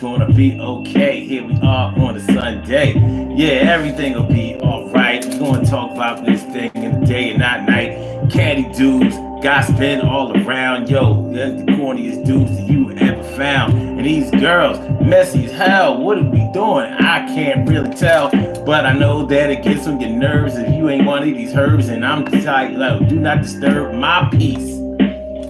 gonna be okay. Here we are on a Sunday. Yeah, everything will be alright. We're gonna talk about this thing in the day and not night. Catty dudes, gossiping all around. Yo, that's the corniest dudes that you ever found. And these girls, messy as hell. What are we doing? I can't really tell. But I know that it gets on your nerves if you ain't one of these herbs. And I'm like, do not disturb my peace.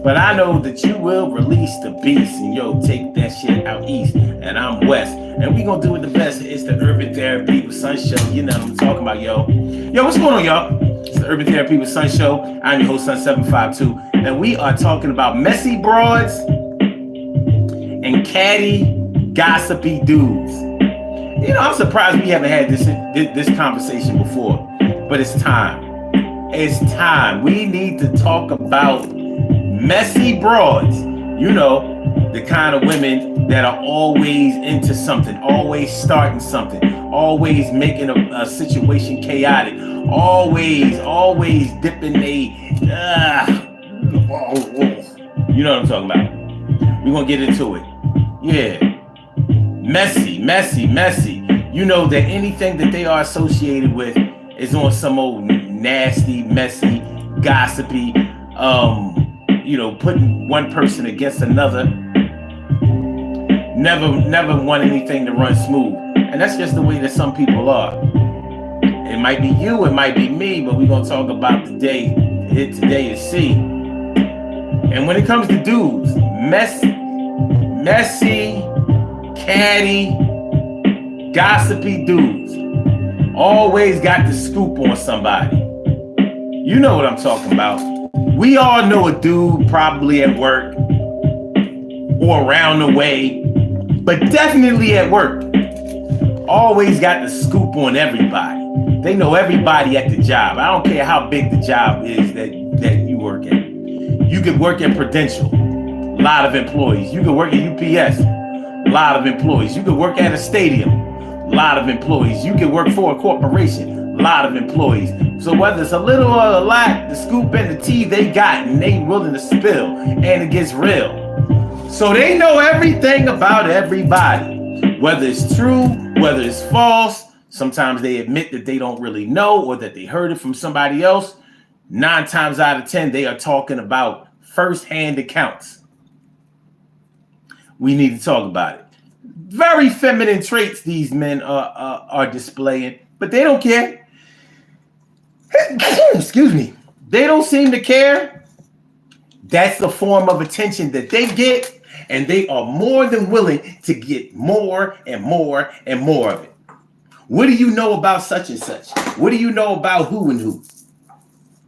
But I know that you will release the beast and take that shit out east. And I'm west. And we gonna do it the best. It's the Urban Therapy with Sun Show. You know what I'm talking about, yo. Yo, what's going on, y'all? It's the Urban Therapy with Sun Show. I'm your host, Sun752. And we are talking about messy broads and catty, gossipy dudes. You know, I'm surprised we haven't had this conversation before. But it's time. It's time. We need to talk about messy broads, the kind of women that are always into something, always starting something, always making a situation chaotic, always dipping you know what I'm talking about. We're gonna get into it. Yeah, messy. You know that anything that they are associated with is on some old nasty, messy, gossipy, putting one person against another. Never want anything to run smooth. And that's just the way that some people are. It might be you, it might be me, but we're going to talk about today is C. And when it comes to dudes, messy, catty, gossipy dudes always got the scoop on somebody. You know what I'm talking about. We all know a dude probably at work or around the way, but definitely at work. Always got the scoop on everybody. They know everybody at the job. I don't care how big the job is that you work at. You could work at Prudential, a lot of employees. You could work at UPS, a lot of employees. You could work at a stadium, a lot of employees. You could work for a corporation, a lot of employees. So whether it's a little or a lot, the scoop and the tea they got, and they willing to spill, and it gets real. So they know everything about everybody, whether it's true, whether it's false. Sometimes they admit that they don't really know or that they heard it from somebody else. 9 times out of 10, they are talking about first-hand accounts. We need to talk about it. Very feminine traits these men are displaying, but they don't care. Excuse me. They don't seem to care. That's the form of attention that they get, and they are more than willing to get more and more and more of it. What do you know about such and such? What do you know about who and who?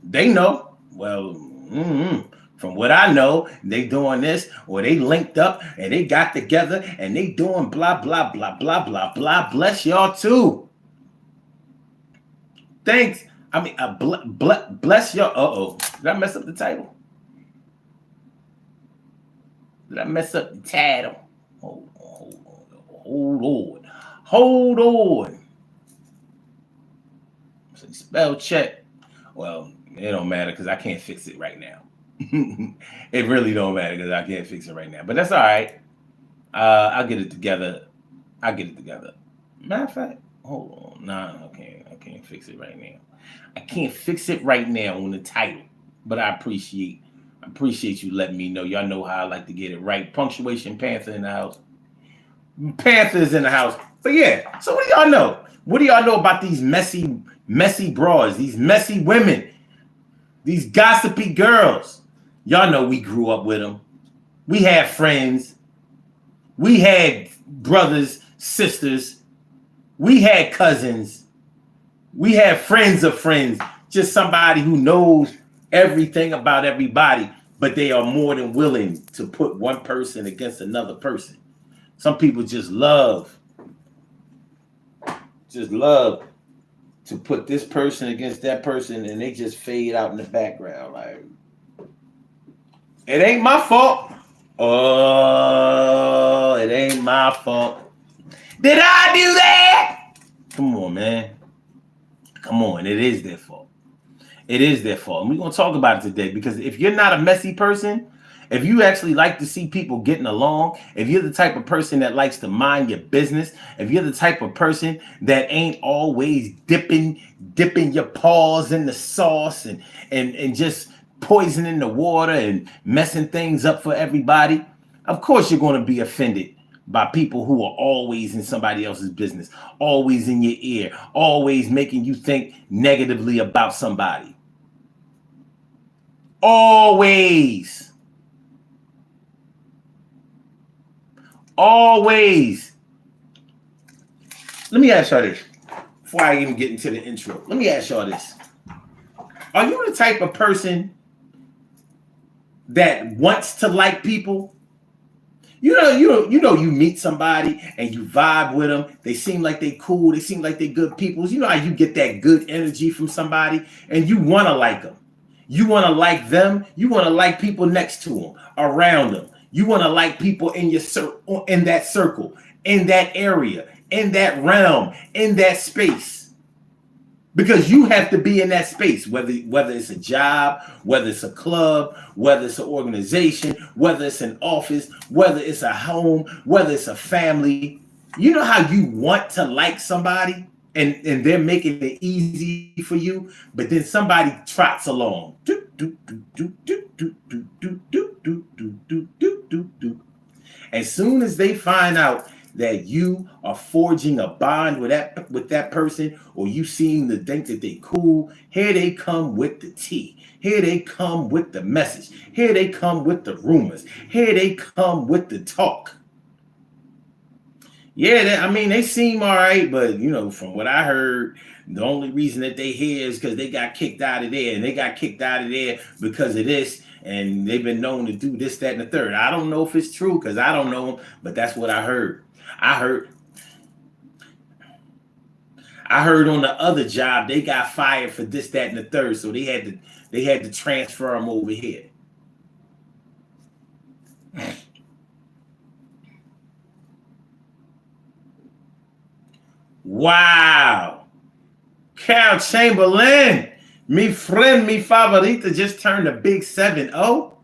They know. Well, from what I know, they doing this, or they linked up and they got together and they doing blah, blah, blah, blah, blah, blah. Bless y'all too. Thanks. I mean, bless y'all. Uh-oh. Did I mess up the title? Did I mess up the title? Hold on. So spell check. Well, it don't matter because I can't fix it right now. It really don't matter because I can't fix it right now. But that's all right. I'll get it together. Matter of fact, hold on. Nah, I can't fix it right now. I can't fix it right now on the title. But I appreciate you letting me know. Y'all know how I like to get it right. Punctuation Panther in the house. Panthers in the house. But yeah, so what do y'all know? What do y'all know about these messy broads, these messy women, these gossipy girls? Y'all know we grew up with them. We had friends. We had brothers, sisters. We had cousins. We had friends of friends. Just somebody who knows everything about everybody, but they are more than willing to put one person against another person. Some people just love to put this person against that person, and they just fade out in the background. Like, it ain't my fault. Oh, it ain't my fault. Did I do that? Come on, man. Come on. It is their fault. It is their fault. And we're going to talk about it today, because if you're not a messy person, If you actually like to see people getting along, if you're the type of person that likes to mind your business, if you're the type of person that ain't always dipping your paws in the sauce and just poisoning the water and messing things up for everybody, of course you're going to be offended by people who are always in somebody else's business, always in your ear, always making you think negatively about somebody. Always. Always. Let me ask y'all this before I even get into the intro. Let me ask y'all this. Are you the type of person that wants to like people? You meet somebody and you vibe with them. They seem like they cool. They seem like they good people. You know how you get that good energy from somebody and you want to like them. You want to like them. You want to like people next to them, around them. You want to like people in in that circle, in that area, in that realm, in that space. Because you have to be in that space, whether it's a job, whether it's a club, whether it's an organization, whether it's an office, whether it's a home, whether it's a family. You know how you want to like somebody and they're making it easy for you, but then somebody trots along. As soon as they find out that you are forging a bond with that person, or you seem to think that they cool, here they come with the tea. Here they come with the message. Here they come with the rumors. Here they come with the talk. Yeah, they seem all right, but from what I heard, the only reason that they here is because they got kicked out of there, and they got kicked out of there because of this, and they've been known to do this, that, and the third. I don't know if it's true because I don't know them, but that's what I heard. I heard on the other job they got fired for this, that, and the third, so they had to transfer them over here. Wow. Carol Chamberlain, mi friend, mi favorita, just turned a big 7-0.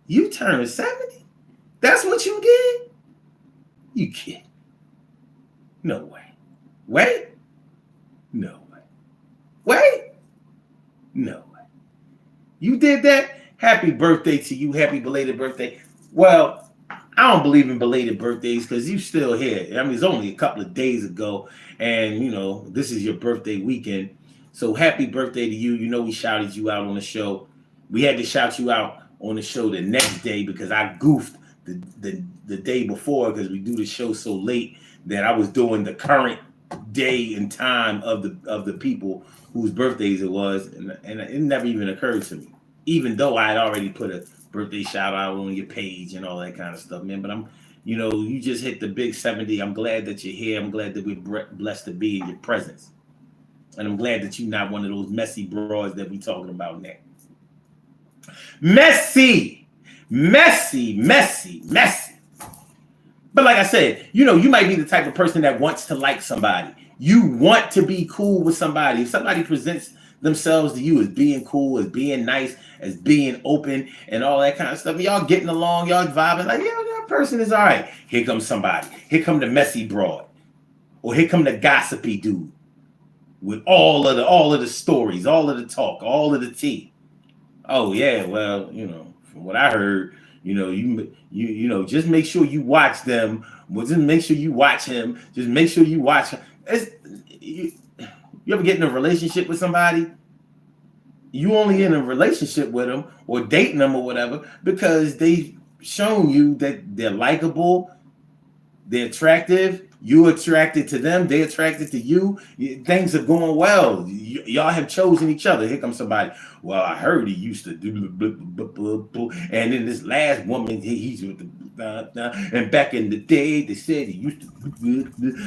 You turned 70? That's what you did? You kidding? No way. Wait? No way. Wait? No way. You did that? Happy birthday to you. Happy belated birthday. Well, I don't believe in belated birthdays because you still here. It's only a couple of days ago, and this is your birthday weekend. So happy birthday to you. We shouted you out on the show. We had to shout you out on the show the next day because I goofed the day before because we do the show so late that I was doing the current day and time of the people whose birthdays it was, and it never even occurred to me, even though I had already put a birthday shout out on your page and all that kind of stuff, man. But you just hit the big 70. I'm glad that you're here. I'm glad that we're blessed to be in your presence, and I'm glad that you're not one of those messy broads that we talking about now. Messy. But like I said, you might be the type of person that wants to like somebody. You want to be cool with somebody. If somebody presents themselves to you as being cool, as being nice, as being open, and all that kind of stuff, y'all getting along, y'all vibing, like, that person is all right. Here comes somebody. Here come the messy broad. Or here come the gossipy dude with all of the stories, all of the talk, all of the tea. Oh, yeah, well, from what I heard, just make sure you watch them. Well, just make sure you watch him. Just make sure you watch him. You ever get in a relationship with somebody? You only in a relationship with them or dating them or whatever because they've shown you that they're likable, they're attractive, you're attracted to them, they're attracted to you. Things are going well. Y'all have chosen each other. Here comes somebody. Well, I heard he used to do blah, blah, blah, blah. And then this last woman, he's with the and back in the day, they said he used to,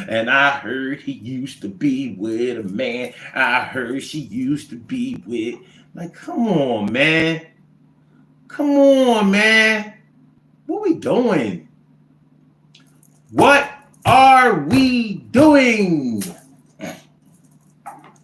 and I heard he used to be with a man. I heard she used to be with. Like, come on, man. Come on, man. What we doing? What are we doing? Now,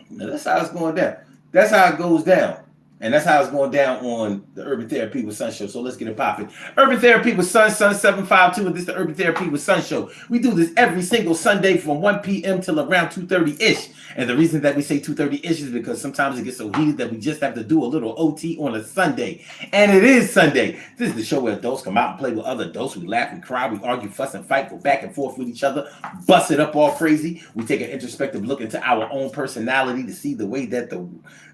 that's how it's going down. That's how it goes down. And that's how it's going down on the Urban Therapy with Sun show. So let's get it popping. Urban Therapy with Sun 752, and this is the Urban Therapy with Sun show. We do this every single Sunday from 1 p.m. till around 2:30-ish. And the reason that we say 2:30-ish is because sometimes it gets so heated that we just have to do a little OT on a Sunday. And it is Sunday. This is the show where adults come out and play with other adults. We laugh, we cry, we argue, fuss, and fight, go back and forth with each other, bust it up all crazy. We take an introspective look into our own personality to see the way that the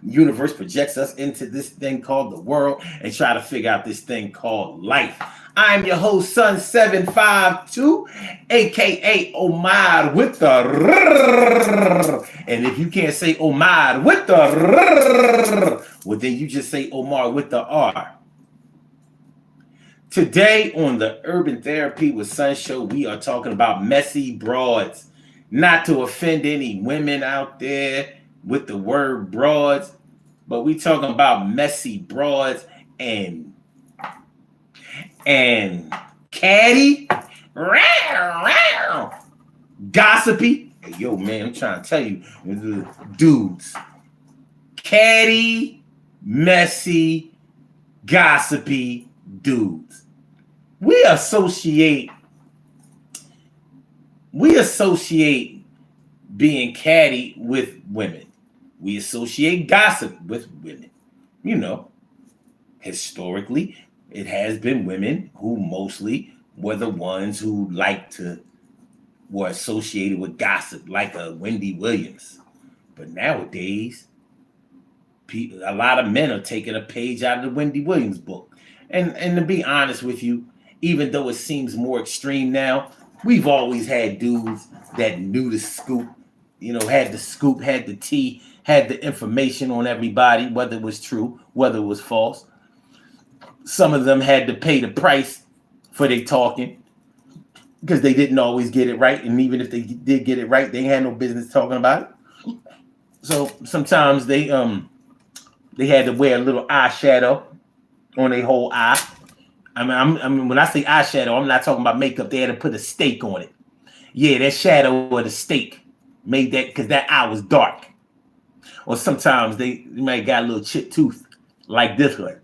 universe projects us into this thing called the world and try to figure out this thing called life. I'm your host, Sun 752, aka Omar with the rrrr. And if you can't say Omar with the rrrr, well then you just say Omar with the R. Today on the Urban Therapy with Sun show, we are talking about messy broads. Not to offend any women out there with the word broads, but we talking about messy broads and Catty, Gossipy. Hey, yo, man, I'm trying to tell you, dudes, Catty, messy, gossipy dudes. We associate being catty with women. We associate gossip with women. You know, historically, it has been women who mostly were the ones who were associated with gossip, like a Wendy Williams. But nowadays, a lot of men are taking a page out of the Wendy Williams book. And to be honest with you, even though it seems more extreme now, we've always had dudes that knew the scoop, had the scoop, had the tea, had the information on everybody, whether it was true, whether it was false. Some of them had to pay the price for their talking because they didn't always get it right. And even if they did get it right, they had no business talking about it. So sometimes they had to wear a little eyeshadow on their whole eye. I mean, when I say eyeshadow, I'm not talking about makeup. They had to put a stake on it. Yeah, that shadow or the stake made that because that eye was dark. Or sometimes they might got a little chipped tooth like this one.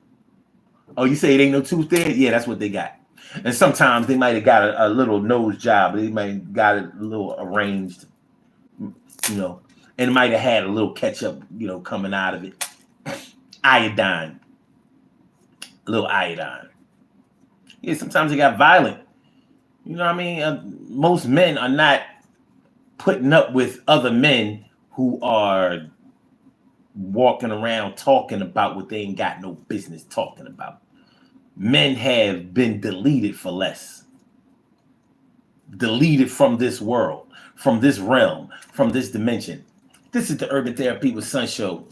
Oh, you say it ain't no tooth there? Yeah, that's what they got. And sometimes they might have got a little nose job. They might have got it a little arranged, and it might have had a little ketchup, coming out of it. Iodine. A little iodine. Yeah, sometimes they got violent. You know what I mean? Most men are not putting up with other men who are walking around talking about what they ain't got no business talking about. Men have been deleted for less. Deleted from this world, from this realm, from this dimension. This is the Urban Therapy with Sun show.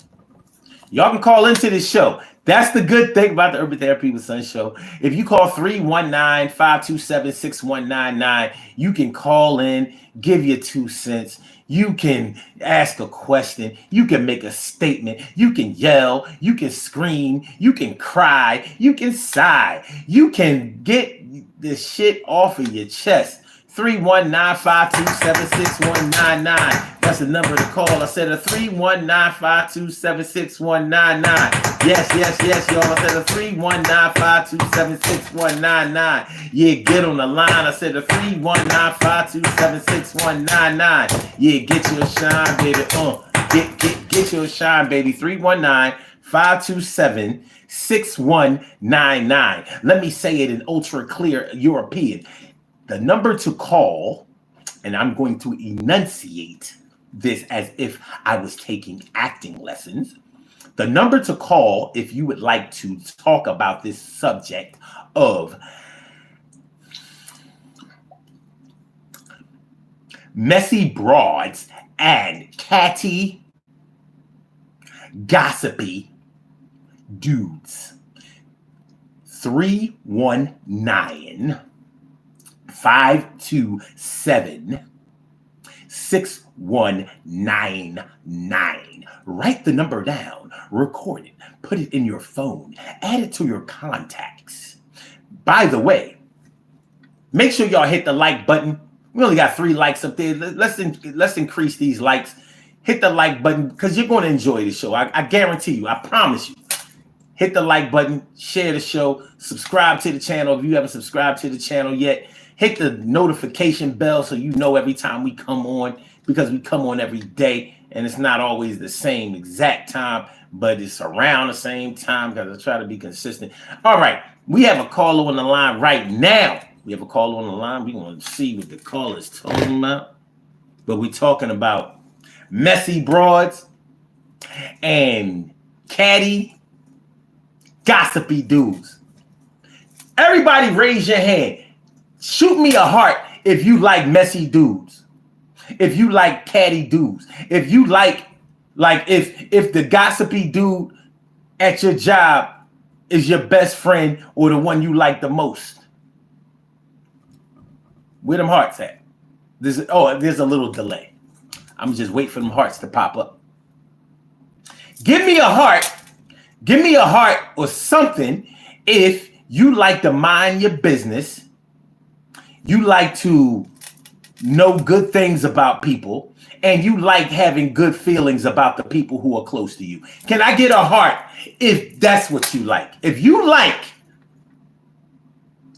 Y'all can call into this show. That's the good thing about the Urban Therapy with Sun show. If you call 319-527-6199, you can call in, give your 2 cents. You can ask a question. You can make a statement. You can yell. You can scream. You can cry. You can sigh. You can get this shit off of your chest. 319-527-6199. That's the number to call. I said a 319-527-6199. Yes, y'all. I said a 319-527-6199. Yeah, get on the line. I said a 319-527-6199. Yeah, get your shine, baby. Get your shine, baby. 319-527-6199. Let me say it in ultra clear European. The number to call, and I'm going to enunciate this as if I was taking acting lessons. The number to call if you would like to talk about this subject of messy broads and catty, gossipy dudes. 319-527-6199. Write the number down, record it, put it in your phone, add it to your contacts. By the way, make sure y'all hit the like button. We only got 3 likes up there. Let's increase these likes. Hit the like button because you're going to enjoy the show. I guarantee you. I promise you. hit the like button, share the show, subscribe to the channel if you haven't subscribed to the channel yet. Hit the notification bell so you know every time we come on, because we come on every day and it's not always the same exact time, but it's around the same time because I try to be consistent. All right, we have a caller on the line right now. We have a caller on the line. We're going to see what the caller is talking about. But we're talking about messy broads and catty, gossipy dudes. Everybody raise your hand. Shoot me a heart if you like messy dudes. If you like catty dudes. If you like if the gossipy dude at your job is your best friend or the one you like the most. Where them hearts at? There's a little delay. I'm just waiting for them hearts to pop up. Give me a heart. Give me a heart or something if you like to mind your business. You like to know good things about people, and you like having good feelings about the people who are close to you. Can I get a heart if that's what you like? If you like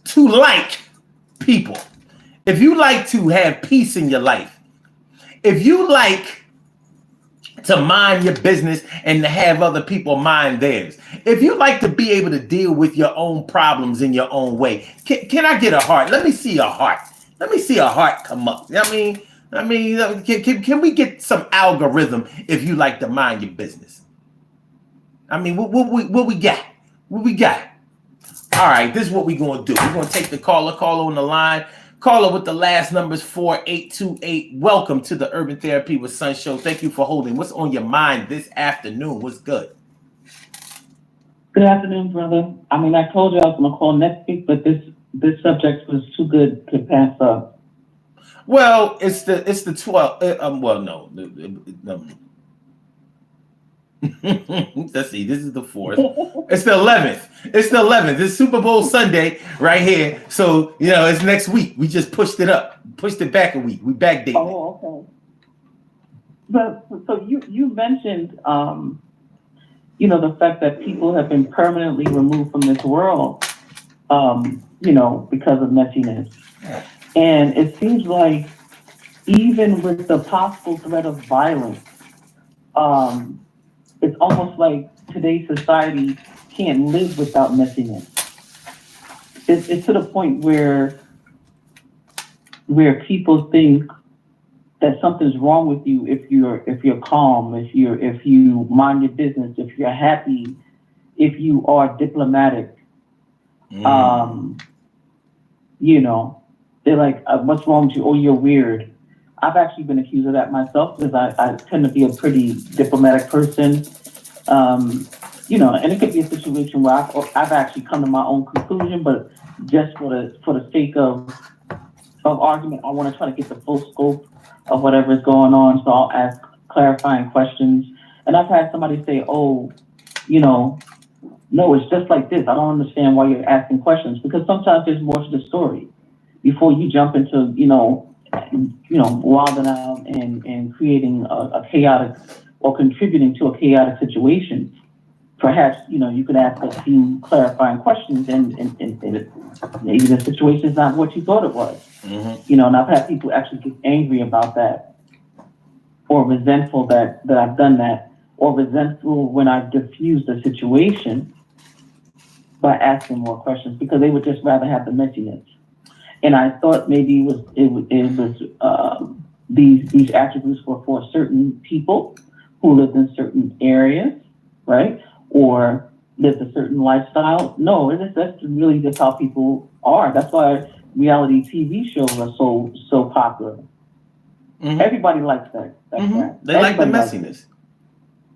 to like people, if you like to have peace in your life, if you like to mind your business and to have other people mind theirs, if you like to be able to deal with your own problems in your own way, can I get a heart? Let me see a heart. Let me see a heart come up. I mean, can we get some algorithm if you like to mind your business? I mean, what we got? What we got? All right, this is what we're going to do. We're going to take the caller on the line. Caller with the last numbers 4828. Welcome to the Urban Therapy with Sun show. Thank you for holding. What's on your mind this afternoon? What's good? Good afternoon, brother. I mean, I told you I was going to call next week, but this subject was too good to pass up. Well, it's the 12th. Well, no. Let's see. This is the 4th. It's the 11th. It's the 11th. It's Super Bowl Sunday right here. So, it's next week. We just pushed it up. Pushed it back a week. We backdated. Oh, okay. But so you mentioned, the fact that people have been permanently removed from this world, because of messiness. And it seems like even with the possible threat of violence, it's almost like today's society can't live without messiness. It's to the point where people think that something's wrong with you if you're calm, if you mind your business, if you're happy, if you are diplomatic. They're like, what's wrong with you? Oh, you're weird. I've actually been accused of that myself because I tend to be a pretty diplomatic person. And it could be a situation where I've actually come to my own conclusion, but just for the sake of argument, I want to try to get the full scope of whatever is going on. So I'll ask clarifying questions. And I've had somebody say, oh, no, it's just like this. I don't understand why you're asking questions, because sometimes there's more to the story before you jump into, wilding out and creating a chaotic or contributing to a chaotic situation. Perhaps, you could ask a few clarifying questions and maybe the situation is not what you thought it was. Mm-hmm. And I've had people actually get angry about that, or resentful that I've done that, or resentful when I've diffused the situation by asking more questions, because they would just rather have the messiness. And I thought maybe these attributes were for certain people who lived in certain areas, right? Or lived a certain lifestyle. No, that's really just how people are. That's why reality TV shows are so popular. Mm-hmm. Everybody likes that. Mm-hmm. They like the messiness.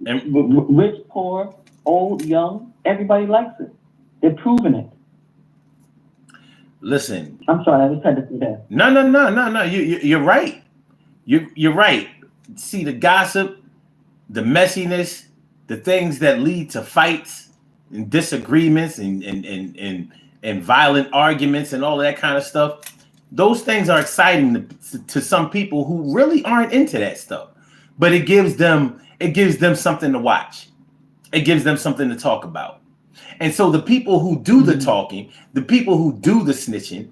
Rich, poor, old, young, everybody likes it. They're proving it. Listen. I'm sorry, I just had to say that. No. You're right. You're right. See, the gossip, the messiness, the things that lead to fights and disagreements and violent arguments and all of that kind of stuff. Those things are exciting to some people who really aren't into that stuff. But it gives them something to watch. It gives them something to talk about. And so the people who do the talking, the people who do the snitching,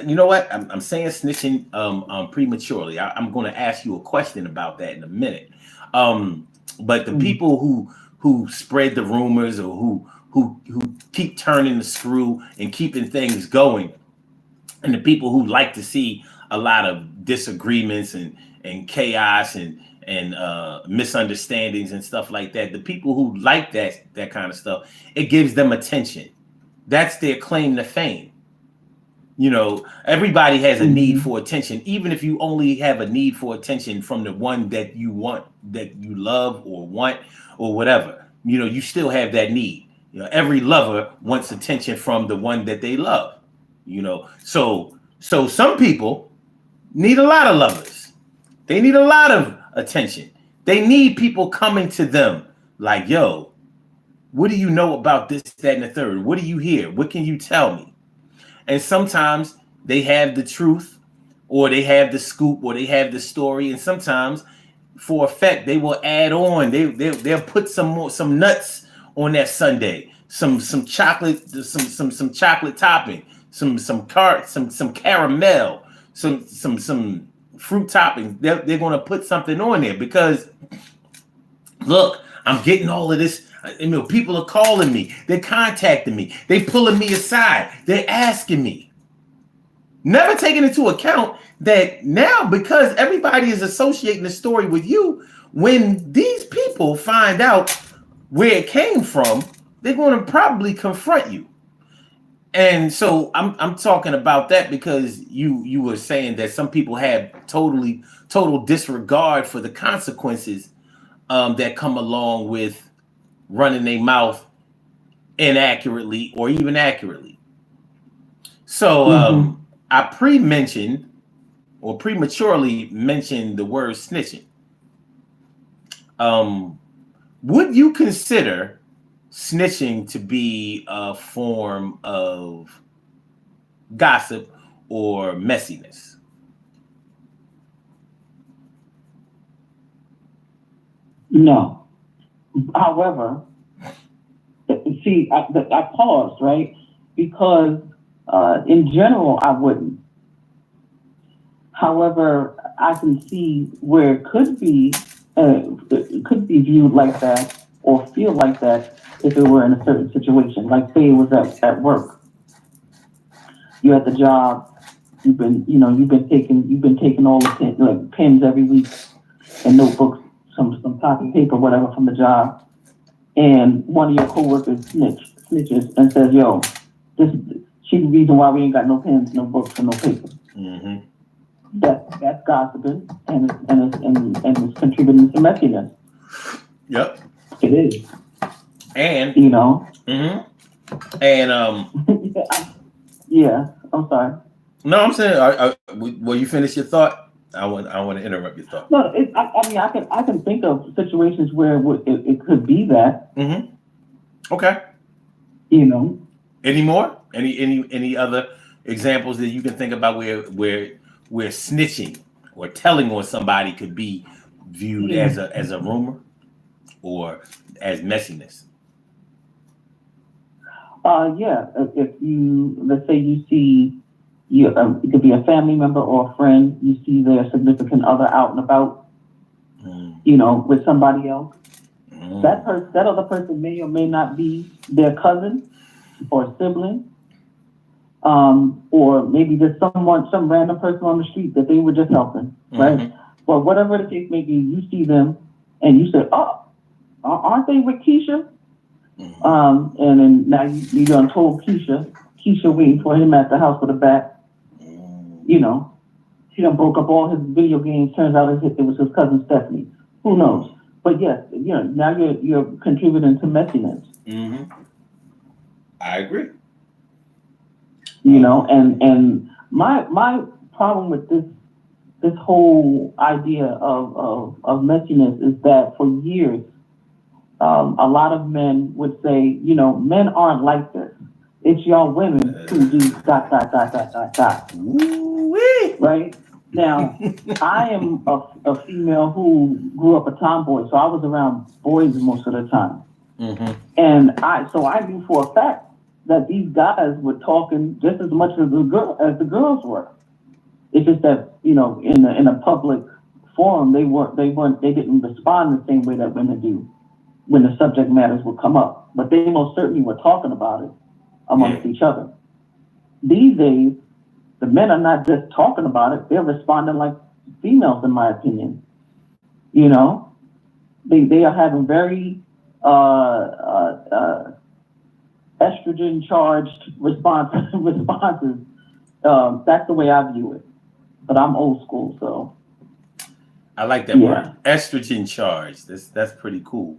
you know what? I'm saying snitching prematurely. I'm going to ask you a question about that in a minute. But the people who spread the rumors or who keep turning the screw and keeping things going, and the people who like to see a lot of disagreements and chaos and misunderstandings and stuff like that, the people who like that kind of stuff, it gives them attention. That's their claim to fame. You know, everybody has a need for attention, even if you only have a need for attention from the one that you want, that you love or want or whatever. You know, you still have that need. You know, every lover wants attention from the one that they love. You know, so some people need a lot of lovers. They need a lot of attention. They need people coming to them like, yo, what do you know about this, that, and the third? What do you hear? What can you tell me? And sometimes they have the truth, or they have the scoop, or they have the story. And sometimes, for effect, they will add on. They'll put some nuts on that sundae, some chocolate, some chocolate topping, some caramel, some fruit topping. They're going to put something on there because, look, I'm getting all of this. You know, people are calling me. They're contacting me. They're pulling me aside. They're asking me. Never taking into account that now, because everybody is associating the story with you, when these people find out where it came from, they're going to probably confront you. And so I'm talking about that because you were saying that some people have total disregard for the consequences that come along with running their mouth inaccurately or even accurately. So I pre-mentioned or prematurely mentioned the word snitching. Would you consider snitching to be a form of gossip or messiness? No. However, see, I paused, right? Because in general, I wouldn't. However, I can see where it could be viewed like that or feel like that if it were in a certain situation. Like say it was at work. You're at the job. You've been taking all the pens every week and notebooks, some copy paper, whatever from the job, and one of your coworkers snitches and says, "Yo, she's the reason why we ain't got no pens, no books, and no paper." Mm-hmm. That's gossiping and it's contributing to messiness. Yep, it is. And you know, and yeah. I'm sorry. No, I'm saying, will you finish your thought? I want to interrupt your thought. No, I mean, I can think of situations where it could be that. Mm-hmm. Okay. You know. Any more? Any other examples that you can think about where snitching or telling on somebody could be viewed as a rumor or as messiness? Yeah. If let's say you see. It could be a family member or a friend. You see their significant other out and about, you know, with somebody else. That other person may or may not be their cousin or sibling, or maybe just some random person on the street that they were just helping, right? Well, whatever the case may be, you see them and you say, "Oh, aren't they with Keisha?" And then now you done told Keisha waiting for him at the house with a bat. You know, he done broke up all his video games. Turns out it was his cousin Stephanie. Who knows? But yes, you know, now you're contributing to messiness. I agree. You know, and my problem with this whole idea of messiness is that for years, a lot of men would say, you know, men aren't like this. It's y'all women who do ... Right? Now, I am a female who grew up a tomboy, so I was around boys most of the time. Mm-hmm. And I knew for a fact that these guys were talking just as much as the girls were. It's just that, in a public forum, they didn't respond the same way that women do when the subject matters would come up. But they most certainly were talking about it Yeah. amongst each other. These days, the men are not just talking about it; they're responding like females, in my opinion. You know, they are having very estrogen charged responses. That's the way I view it. But I'm old school, so I like that yeah. word, estrogen charge. That's pretty cool.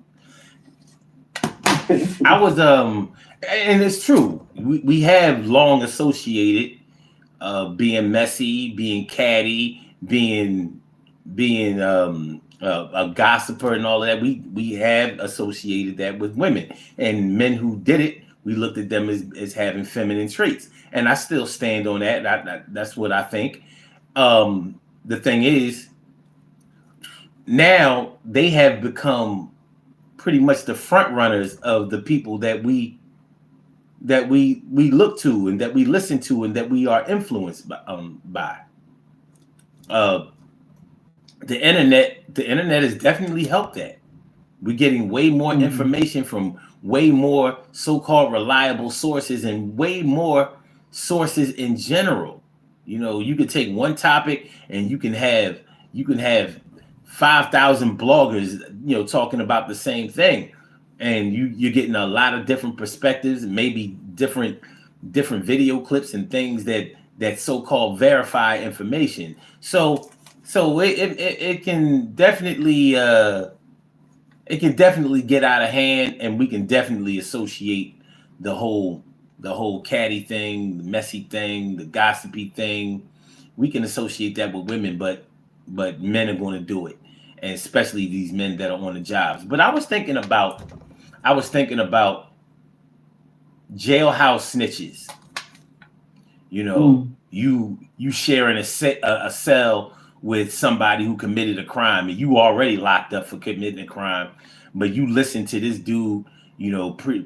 I was and it's true. We have long associated being messy, being catty, being a gossiper and all of that. We have associated that with women and men who did it. We looked at them as having feminine traits, and I still stand on that. That's what I think. The thing is, now they have become pretty much the front runners of the people that we look to and that we listen to and that we are influenced by. Uh, the internet has definitely helped that. We're getting way more Mm-hmm. information from way more so-called reliable sources and way more sources in general. You could take one topic and you can have 5,000 bloggers, talking about the same thing, and you're getting a lot of different perspectives, maybe different video clips and things that so-called verify information. So it can definitely get out of hand, and we can definitely associate the whole the whole catty thing, the messy thing, the gossipy thing. We can associate that with women, but men are going to do it, and especially these men that are on the jobs. But I was thinking about jailhouse snitches. You sharing a cell with somebody who committed a crime, and you already locked up for committing a crime, but you listen to this dude,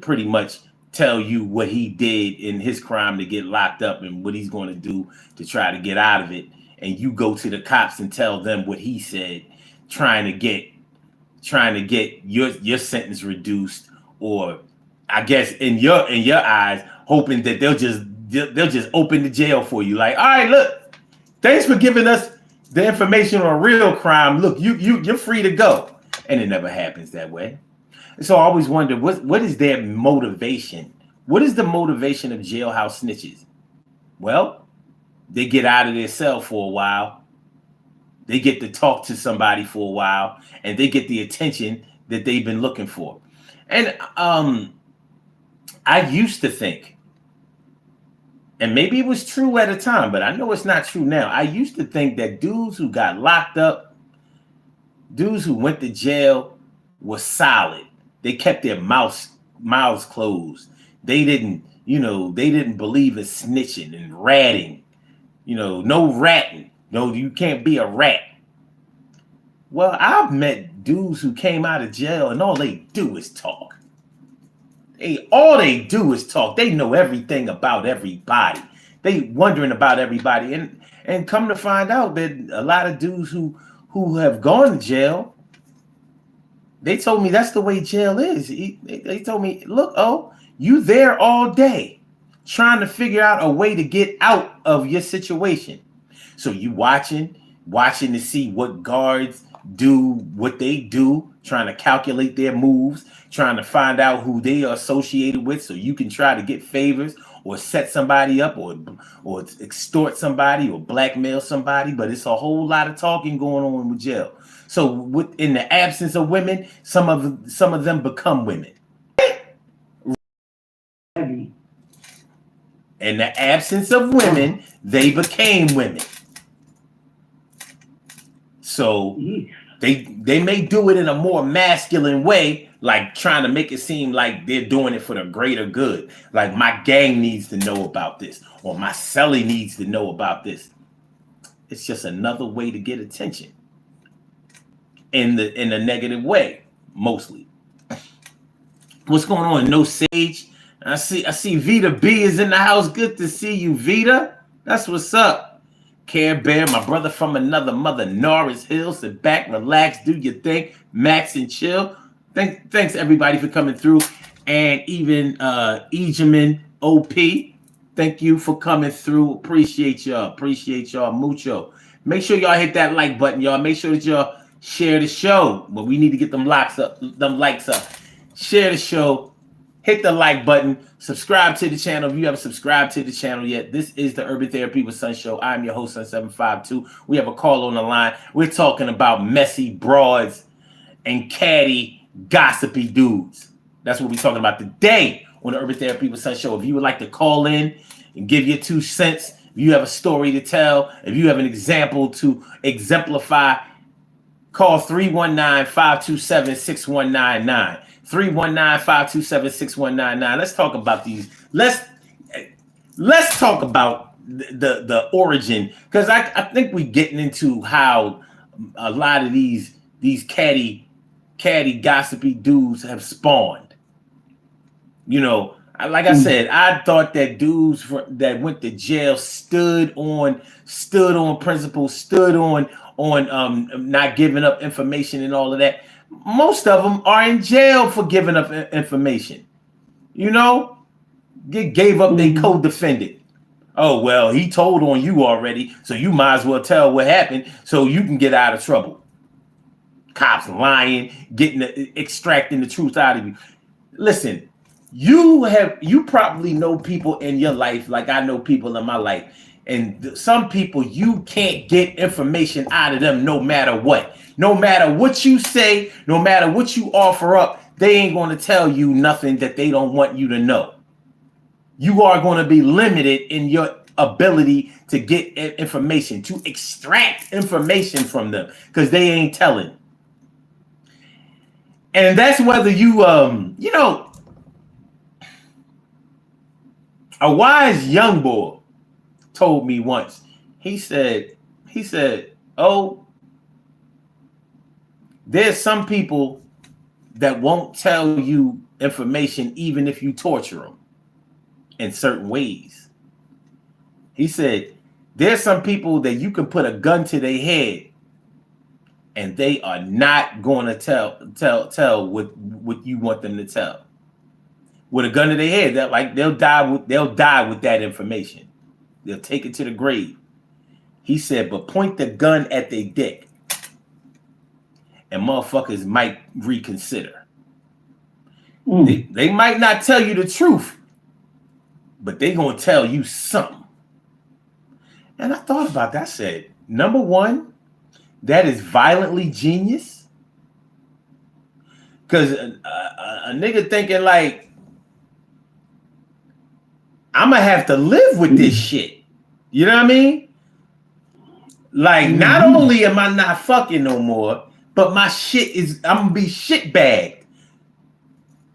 pretty much tell you what he did in his crime to get locked up and what he's going to do to try to get out of it, and you go to the cops and tell them what he said, trying to get your sentence reduced, or I guess in your eyes, hoping that they'll just open the jail for you. Like, all right, look, thanks for giving us the information on a real crime. Look, you're free to go, and it never happens that way. And so I always wonder what is their motivation? What is the motivation of jailhouse snitches? Well, they get out of their cell for a while. They get to talk to somebody for a while, and they get the attention that they've been looking for. And I used to think, and maybe it was true at a time, but I know it's not true now. I used to think that dudes who got locked up, dudes who went to jail, were solid. They kept their mouths closed. They didn't believe in snitching and ratting. No ratting. No, you can't be a rat. Well, I've met dudes who came out of jail and all they do is talk. All they do is talk. They know everything about everybody. They wondering about everybody, and come to find out that a lot of dudes who have gone to jail, they told me that's the way jail is. They told me, look, you there all day trying to figure out a way to get out of your situation. So you watching to see what guards do, what they do, trying to calculate their moves, trying to find out who they are associated with, so you can try to get favors or set somebody up, or extort somebody or blackmail somebody. But it's a whole lot of talking going on with jail. So in the absence of women, some of them become women. Heavy. In the absence of women, they became women. So Yeesh. they may do it in a more masculine way, like trying to make it seem like they're doing it for the greater good. Like, my gang needs to know about this, or my celly needs to know about this. It's just another way to get attention in a negative way, mostly. What's going on? No Sage. I see Vita B is in the house. Good to see you, Vita. That's what's up. Care Bear, my brother from another mother, Norris Hill. Sit back, relax, do your thing. Max and chill. Thanks everybody for coming through. And even Ejamin OP. Thank you for coming through. Appreciate y'all. Appreciate y'all mucho. Make sure y'all hit that like button, y'all. Make sure that y'all share the show. But we need to get them likes up. Share the show, hit the like button, subscribe to the channel if you haven't subscribed to the channel yet. This is the Urban Therapy with Sun Show. I'm your host, Sun752. We have a call on the line. We're talking about messy broads and catty, gossipy dudes. That's what we're talking about today on the Urban Therapy with Sun Show. If you would like to call in and give your 2 cents, if you have a story to tell, if you have an example to exemplify, call 319-527-6199. 319-527-6199. Let's talk about these. Let's talk about the origin, because I think we're getting into how a lot of these catty gossipy dudes have spawned. You know, like I said, I thought that dudes that went to jail stood on principle, stood on not giving up information and all of that. Most of them are in jail for giving up information. You know, gave up their co-defendant. Oh, well, he told on you already, so you might as well tell what happened so you can get out of trouble. Cops lying, extracting the truth out of you. Listen, you probably know people in your life like I know people in my life. And some people, you can't get information out of them no matter what. No matter what you say, no matter what you offer up, they ain't going to tell you nothing that they don't want you to know. You are going to be limited in your ability to get information, to extract information from them, because they ain't telling. And that's whether you, you know, a wise young boy told me once. He said, oh, there's some people that won't tell you information even if you torture them in certain ways. He said, there's some people that you can put a gun to their head and they are not going to tell what you want them to tell. With a gun to their head, that like they'll die with that information. They'll take it to the grave. He said, but point the gun at their dick and motherfuckers might reconsider. They might not tell you the truth, but they gonna tell you something. And I thought about that. I said, number one, that is violently genius. Because a nigga thinking like, I'm gonna have to live with this shit. You know what I mean? Like, not only am I not fucking no more, but my shit I'm gonna be shit bagged.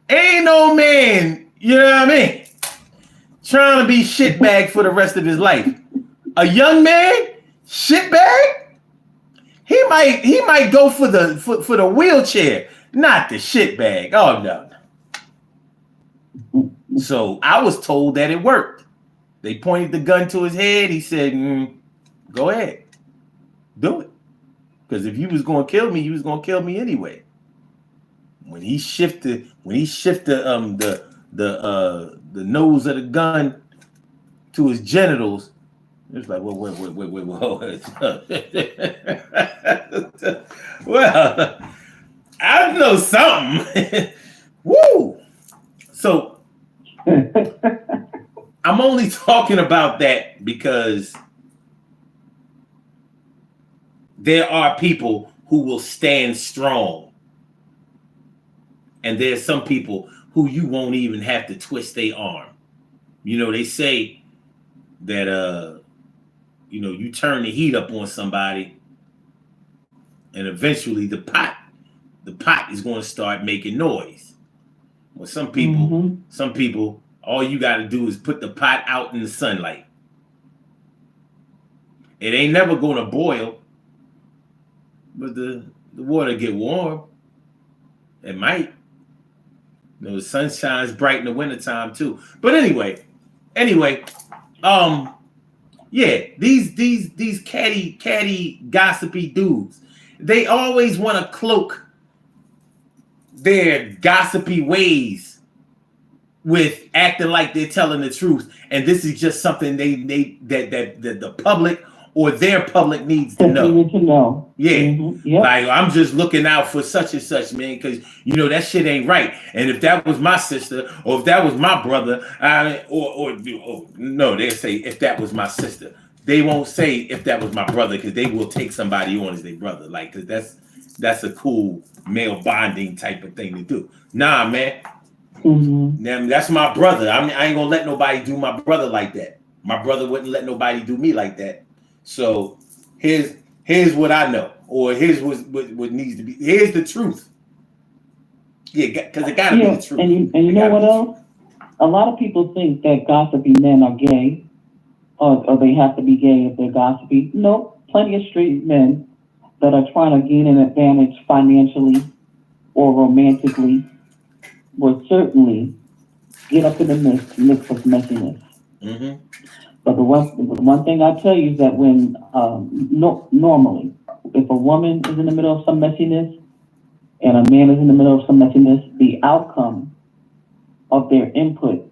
Ain't no man, you know what I mean, trying to be shit bagged for the rest of his life. A young man, shit bag, he might go for the wheelchair, not the shit bag. Oh no. So I was told that it worked. They pointed the gun to his head. He said, go ahead, do it. Because if you was gonna kill me, you was gonna kill me anyway. When he shifted the nose of the gun to his genitals, it was like, whoa. Well, I know something. Woo! So I'm only talking about that because there are people who will stand strong. And there's some people who you won't even have to twist their arm. You know, they say that, you know, you turn the heat up on somebody and eventually the pot is going to start making noise. Well, some people, all you got to do is put the pot out in the sunlight. It ain't never going to boil, but the water get warm. It might. The sun shines bright in the wintertime too. But anyway, um, yeah, these catty gossipy dudes, they always want to cloak their gossipy ways with acting like they're telling the truth, and this is just something that the public or their public needs to know. Need to know. Yeah, Yep. like I'm just looking out for such and such, man, because that shit ain't right. And if that was my sister, or if that was my brother, or no, they say if that was my sister. They won't say if that was my brother because they will take somebody on as their brother, like because that's a cool male bonding type of thing to do. Nah, man. Now, that's my brother. I ain't gonna let nobody do my brother like that. My brother wouldn't let nobody do me like that. So here's what I know, or here's what needs to be. Here's the truth. Yeah, because it gotta be the truth. And you know what else? A lot of people think that gossipy men are gay, or they have to be gay if they're gossipy. No, plenty of straight men that are trying to gain an advantage financially or romantically will certainly get up in the mix of messiness. Mm-hmm. But the one thing I tell you is that when normally, if a woman is in the middle of some messiness and a man is in the middle of some messiness, the outcome of their input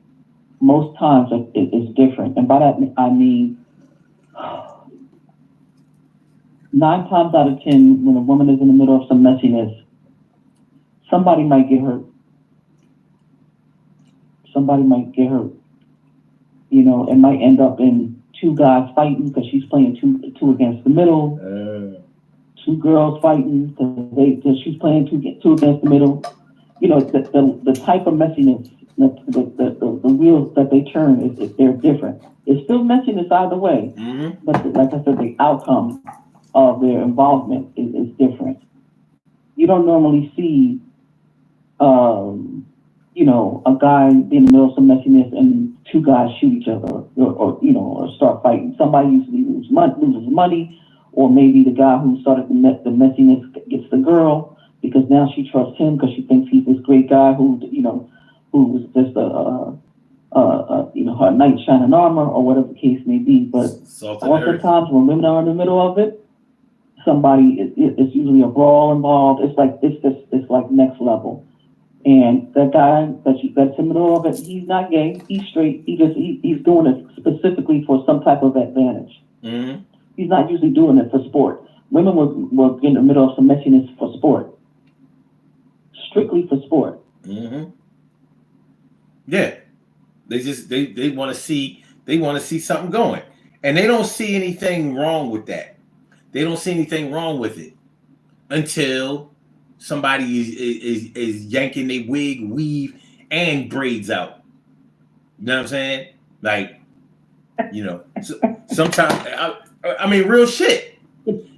most times is different. And by that I mean 9 times out of 10, when a woman is in the middle of some messiness, somebody might get hurt. It might end up in 2 guys fighting because she's playing two against the middle. 2 girls fighting because she's playing two against the middle. The type of messiness, the wheels that they turn, they're different. It's still messiness either way, but like I said, the outcome of their involvement is different. You don't normally see, a guy be in the middle of some messiness and 2 guys shoot each other or start fighting. Somebody usually loses money, or maybe the guy who started the messiness gets the girl because now she trusts him because she thinks he's this great guy who was just her knight in shining armor or whatever the case may be. But oftentimes when women are in the middle of it, it's usually a brawl involved. It's like next level. And that guy that's in the middle of it, he's not gay. He's straight. He's doing it specifically for some type of advantage. Mm-hmm. He's not usually doing it for sport. Women will get in the middle of some messiness for sport, strictly for sport. Mm-hmm. Yeah, they want to see something going, and they don't see anything wrong with that. They don't see anything wrong with it until somebody is yanking their wig, weave, and braids out. You know what I'm saying? Like, sometimes I mean real shit.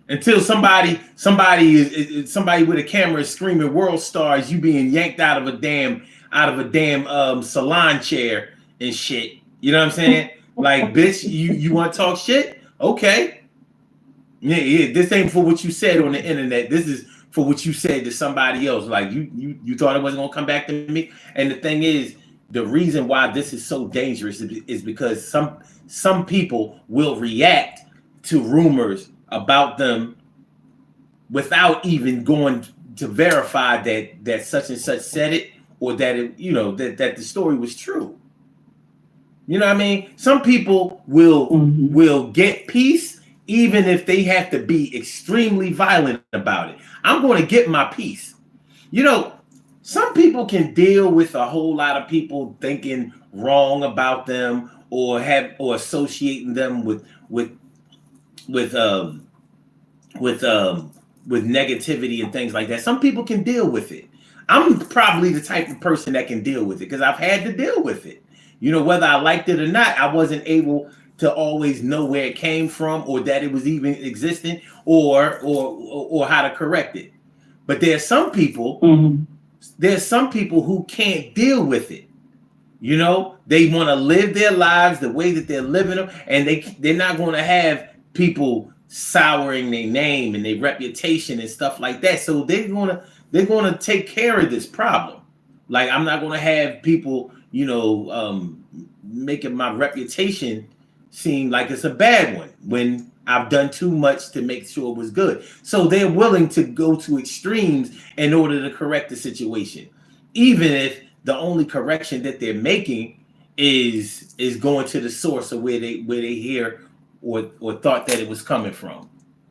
Until somebody with a camera is screaming "World Stars," you being yanked out of a damn salon chair and shit. You know what I'm saying? Like, bitch, you want to talk shit? Okay. Yeah. This ain't for what you said on the internet. This is for what you said to somebody else. Like you thought it wasn't gonna come back to me. And the thing is, the reason why this is so dangerous is because some people will react to rumors about them without even going to verify that such and such said it, or that that the story was true. You know what I mean? Some people will get peace even if they have to be extremely violent about it. I'm going to get my peace. Some people can deal with a whole lot of people thinking wrong about them or associating them with negativity and things like that. Some people can deal with it. I'm probably the type of person that can deal with it because I've had to deal with it. Whether I liked it or not, I wasn't able to always know where it came from or that it was even existing or how to correct it. But there's some people who can't deal with it. They want to live their lives the way that they're living them, and they're not going to have people souring their name and their reputation and stuff like that. So they're gonna take care of this problem Like, I'm not gonna have people, making my reputation seem like it's a bad one when I've done too much to make sure it was good. So they're willing to go to extremes in order to correct the situation, even if the only correction that they're making is going to the source of where they hear or thought that it was coming from.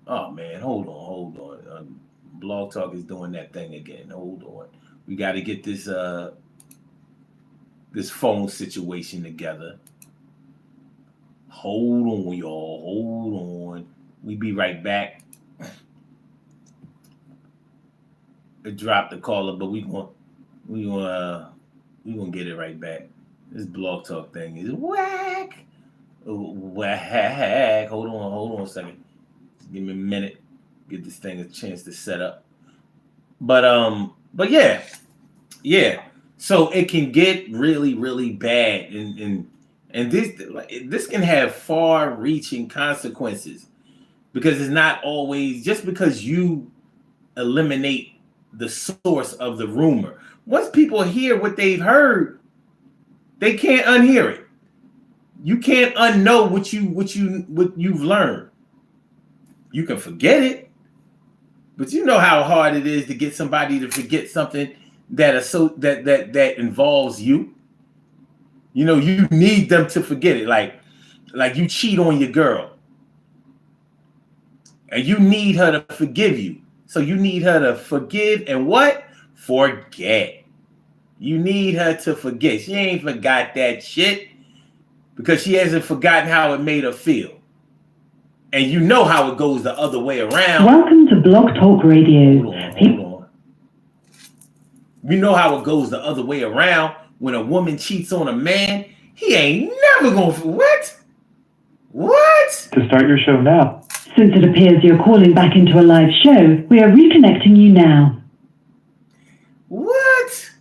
Oh man, hold on. Blog Talk is doing that thing again. Hold on. We got to get this phone situation together. Hold on, y'all. Hold on. We be right back. It dropped the caller, but we gonna get it right back. This Blog Talk thing is whack. Whack. Hold on a second. Give me a minute. Get this thing a chance to set up. But yeah. So it can get really, really bad, and this can have far-reaching consequences because it's not always just because you eliminate the source of the rumor. Once people hear what they've heard, they can't unhear it. You can't unknow what you've learned. You can forget it, but you know how hard it is to get somebody to forget something that involves you. You need them to forget it. Like you cheat on your girl, and you need her to forgive you. So you need her to forgive and what? Forget. You need her to forget. She ain't forgot that shit because she hasn't forgotten how it made her feel. And you know how it goes the other way around. Welcome to Blog Talk Radio. Hold on. You know how it goes the other way around. When a woman cheats on a man, he ain't never gonna. What? To start your show now. Since it appears you're calling back into a live show, we are reconnecting you now. What?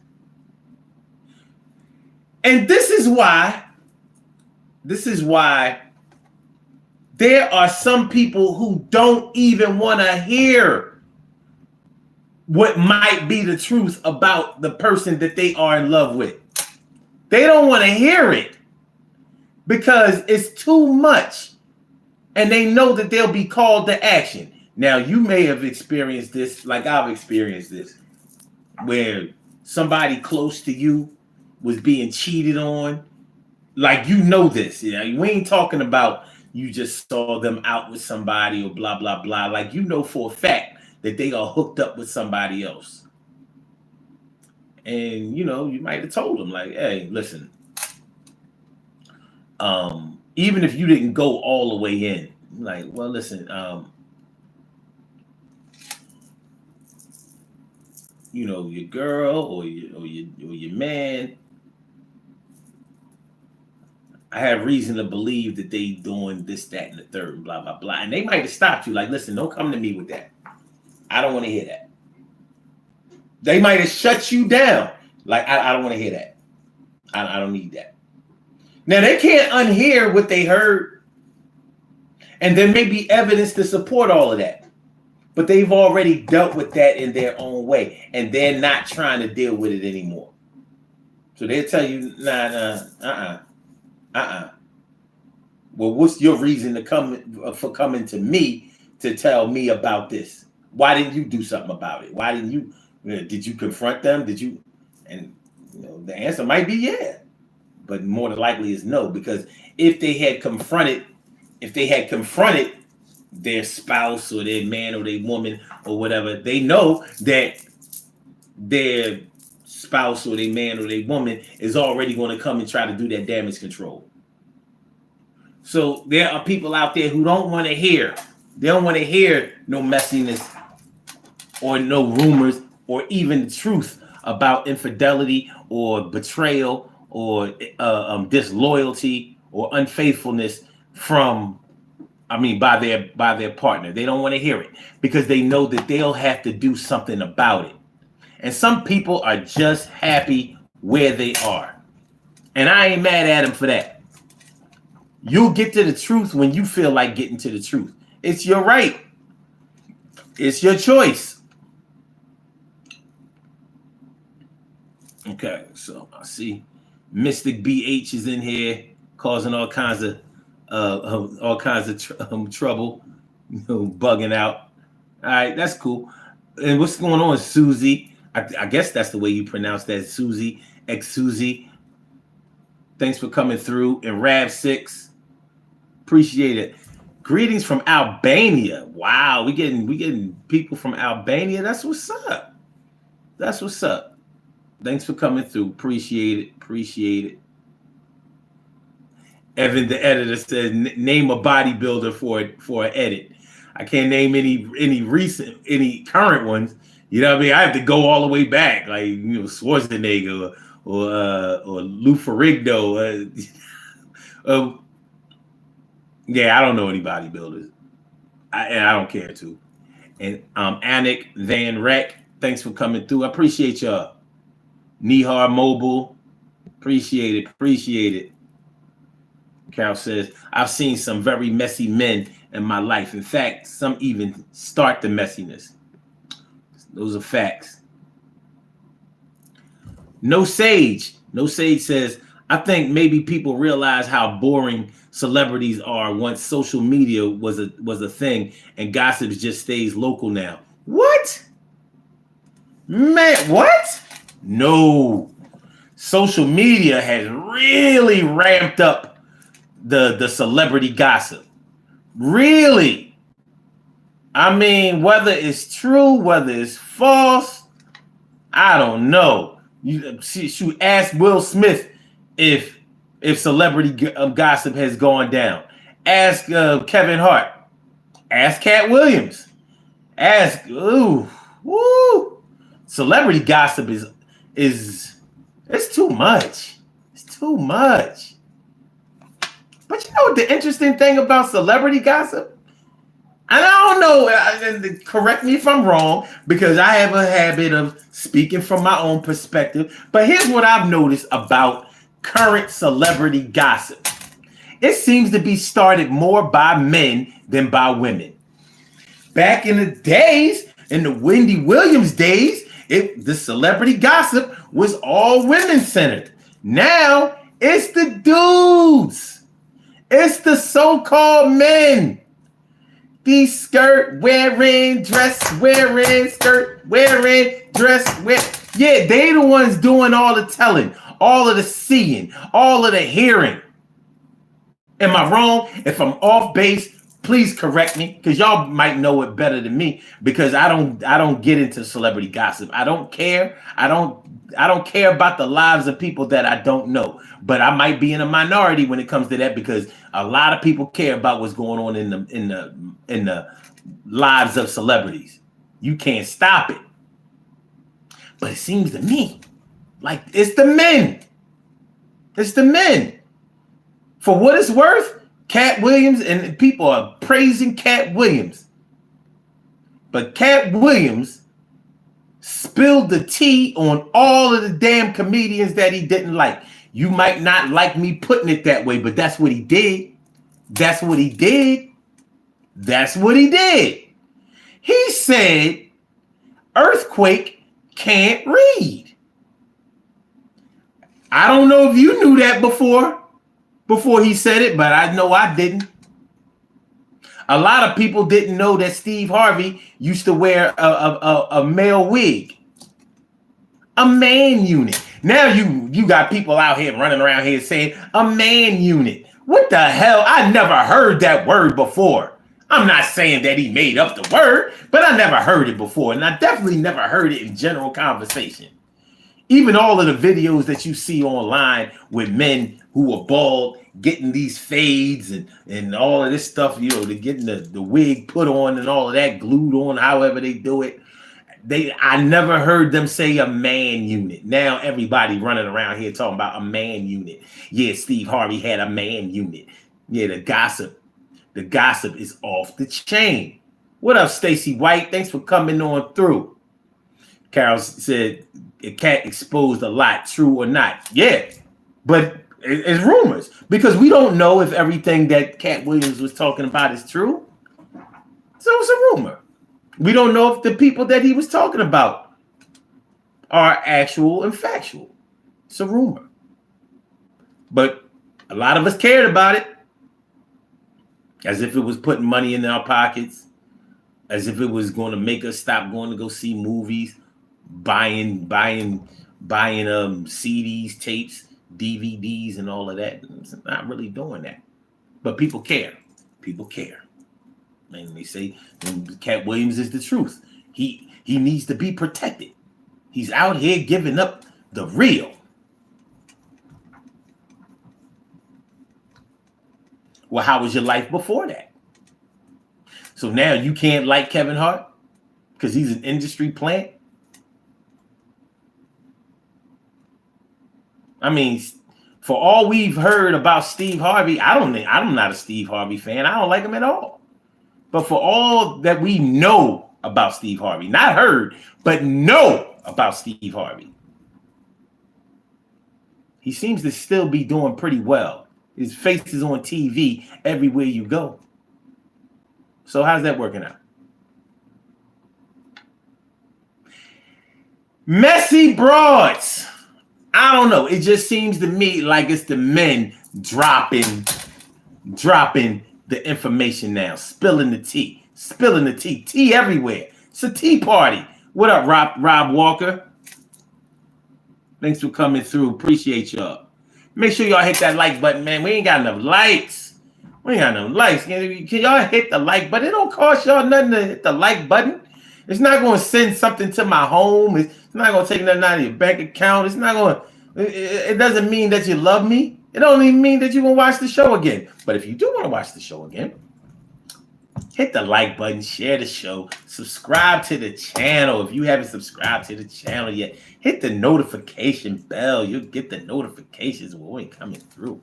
And this is why there are some people who don't even want to hear what might be the truth about the person that they are in love with. They don't want to hear it because it's too much. And they know that they'll be called to action. Now, you may have experienced this, like I've experienced this, where somebody close to you was being cheated on. Like, this. We ain't talking about you just saw them out with somebody or blah, blah, blah. Like, for a fact that they are hooked up with somebody else. And, you might have told them, like, hey, listen, even if you didn't go all the way in, like, well, listen, your girl or your man, I have reason to believe that they doing this, that, and the third, and blah, blah, blah. And they might have stopped you, like, listen, don't come to me with that. I don't want to hear that. They might have shut you down. Like, I don't want to hear that. I don't need that. Now, they can't unhear what they heard. And there may be evidence to support all of that. But they've already dealt with that in their own way. And they're not trying to deal with it anymore. So they'll tell you, Well, what's your reason for coming to me to tell me about this? Why didn't you do something about it? Why didn't you? Did you confront them? Did you? And the answer might be yeah, but more than likely is no, because if they had confronted their spouse or their man or their woman or whatever, they know that their spouse or their man or their woman is already going to come and try to do that damage control. So there are people out there who don't want to hear. They don't want to hear no messiness or no rumors or even the truth about infidelity or betrayal or disloyalty or unfaithfulness by their partner. They don't want to hear it because they know that they'll have to do something about it. And some people are just happy where they are. And I ain't mad at them for that. You'll get to the truth when you feel like getting to the truth. It's your right. It's your choice. Okay. Okay, so I see Mystic BH is in here causing all kinds of trouble, bugging out. All right, that's cool. And what's going on, Susie? I guess that's the way you pronounce that, Susie. Ex Susie. Thanks for coming through. And Rav6, appreciate it. Greetings from Albania. Wow, we getting people from Albania. That's what's up. That's what's up. Thanks for coming through. Appreciate it. Appreciate it. Evan, the editor, says name a bodybuilder for an edit. I can't name any current ones. You know what I mean? I have to go all the way back, like Schwarzenegger or Lou Ferrigno. Yeah, I don't know any bodybuilders. I don't care to. And Anik Van Rek, thanks for coming through. I appreciate y'all. Nihar Mobile, appreciate it. Carol says, I've seen some very messy men in my life. In fact, some even start the messiness. Those are facts. No Sage says, I think maybe people realize how boring celebrities are once social media was a thing and gossip just stays local now. What? Man, what? No. Social media has really ramped up the celebrity gossip. Really? I mean, whether it's true, whether it's false, I don't know. You should ask Will Smith if celebrity gossip has gone down. Ask Kevin Hart. Ask Cat Williams. Ask celebrity gossip is it's too much. It's too much. But you know what the interesting thing about celebrity gossip? And I don't know, correct me if I'm wrong, because I have a habit of speaking from my own perspective. But here's what I've noticed about current celebrity gossip. It seems to be started more by men than by women. Back in the days, in the Wendy Williams days, the celebrity gossip was all women-centered. Now, it's the dudes. It's the so-called men. These skirt wearing, dress wearing, skirt wearing, dress wearing. Yeah, they the ones doing all the telling, all of the seeing, all of the hearing. Am I wrong? If I'm off base, please correct me, because y'all might know it better than me, because I don't get into celebrity gossip. I don't care. I don't care about the lives of people that I don't know. But I might be in a minority when it comes to that, because a lot of people care about what's going on in the lives of celebrities. You can't stop it. But it seems to me like it's the men. It's the men. For what it's worth, Cat Williams, and people are praising Cat Williams. But Cat Williams spilled the tea on all of the damn comedians that he didn't like. You might not like me putting it that way, but that's what he did. That's what he did. That's what he did. He said, Earthquake can't read. I don't know if you knew that before he said it, but I know I didn't. A lot of people didn't know that Steve Harvey used to wear a male wig. A man unit. Now you got people out here running around here saying a man unit. What the hell? I never heard that word before. I'm not saying that he made up the word, but I never heard it before. And I definitely never heard it in general conversation. Even all of the videos that you see online with men who are bald getting these fades and all of this stuff, they're getting the wig put on and all of that glued on, however they do it. I never heard them say a man unit. Now everybody running around here talking about a man unit. Yeah, Steve Harvey had a man unit. Yeah, the gossip is off the chain. What up, Stacy White? Thanks for coming on through. Carol said, Cat exposed a lot, true or not. Yeah, but it's rumors, because we don't know if everything that Cat Williams was talking about is true. So it's a rumor. We don't know if the people that he was talking about are actual and factual. It's a rumor. But a lot of us cared about it. As if it was putting money in our pockets. As if it was going to make us stop going to go see movies. Buying CDs, tapes, DVDs, and all of that. It's not really doing that. But people care. People care. And they say Cat Williams is the truth. He needs to be protected. He's out here giving up the real. Well, how was your life before that? So now you can't like Kevin Hart because he's an industry plant? I mean, for all we've heard about Steve Harvey, I'm not a Steve Harvey fan. I don't like him at all. But for all that we know about Steve Harvey, not heard, but know about Steve Harvey, he seems to still be doing pretty well. His face is on TV everywhere you go. So how's that working out? Messy broads. I don't know. It just seems to me like it's the men dropping the information now, spilling the tea everywhere. It's a tea party. What up, Rob Walker? Thanks for coming through. Appreciate y'all. Make sure y'all hit that like button, man. We ain't got enough likes. Can y'all hit the like button? It don't cost y'all nothing to hit the like button. It's not going to send something to my home. It's not going to take nothing out of your bank account. It's not going to, it doesn't mean that you love me. It don't even mean that you're going to watch the show again. But if you do want to watch the show again, hit the like button, share the show, subscribe to the channel. If you haven't subscribed to the channel yet, hit the notification bell. You'll get the notifications when we're coming through.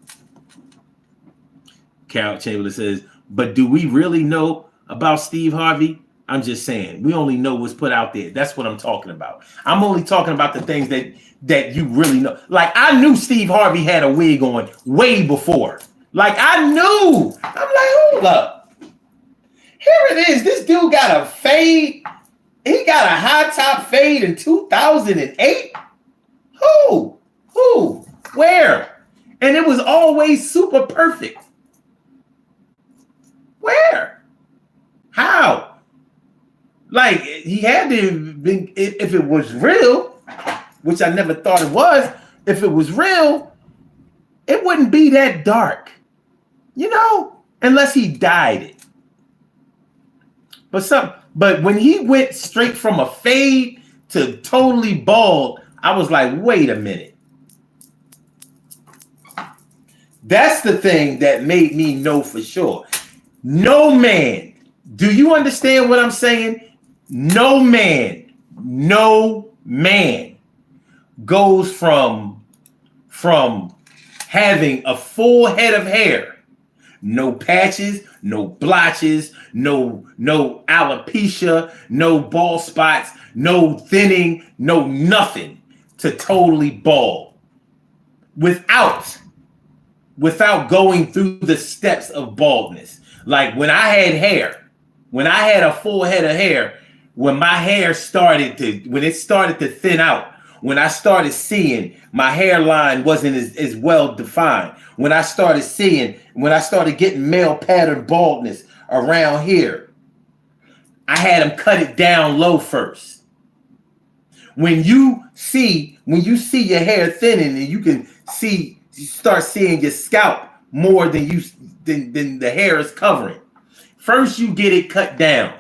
Carol Chamberlain says, but do we really know about Steve Harvey? I'm just saying, we only know what's put out there. That's what I'm talking about. I'm only talking about the things that you really know. Like, I knew Steve Harvey had a wig on way before. Like, I knew. I'm like, hold up. Here it is. This dude got a fade. He got a high top fade in 2008. Who? Where? And it was always super perfect. Where? How? Like, he had to have been, if it was real, which I never thought it was, if it was real, it wouldn't be that dark, unless he dyed it. But when he went straight from a fade to totally bald, I was like, wait a minute. That's the thing that made me know for sure. No man, do you understand what I'm saying? No man goes from having a full head of hair, no patches, no blotches, no alopecia, no bald spots, no thinning, no nothing, to totally bald without going through the steps of baldness. Like when I had a full head of hair, when my hair started to thin out, when I started seeing my hairline wasn't as well defined, when I started getting male pattern baldness around here, I had them cut it down low first. When you see your hair thinning and you start seeing your scalp more than the hair is covering, first you get it cut down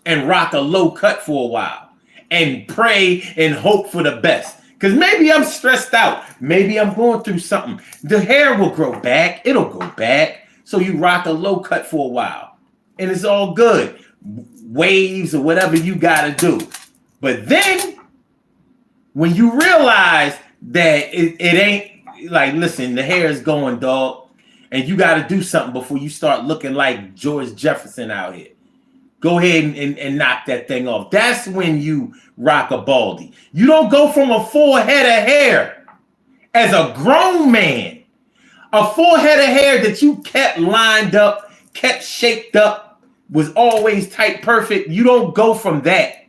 and rock a low cut for a while and pray and hope for the best. Because maybe I'm stressed out. Maybe I'm going through something. The hair will grow back. It'll go back. So you rock a low cut for a while. And it's all good. Waves or whatever you got to do. But then when you realize that it ain't like, listen, the hair is going, dog. And you got to do something before you start looking like George Jefferson out here. Go ahead and knock that thing off. That's when you rock a baldy. You don't go from a full head of hair as a grown man. A full head of hair that you kept lined up, kept shaped up, was always tight, perfect. You don't go from that.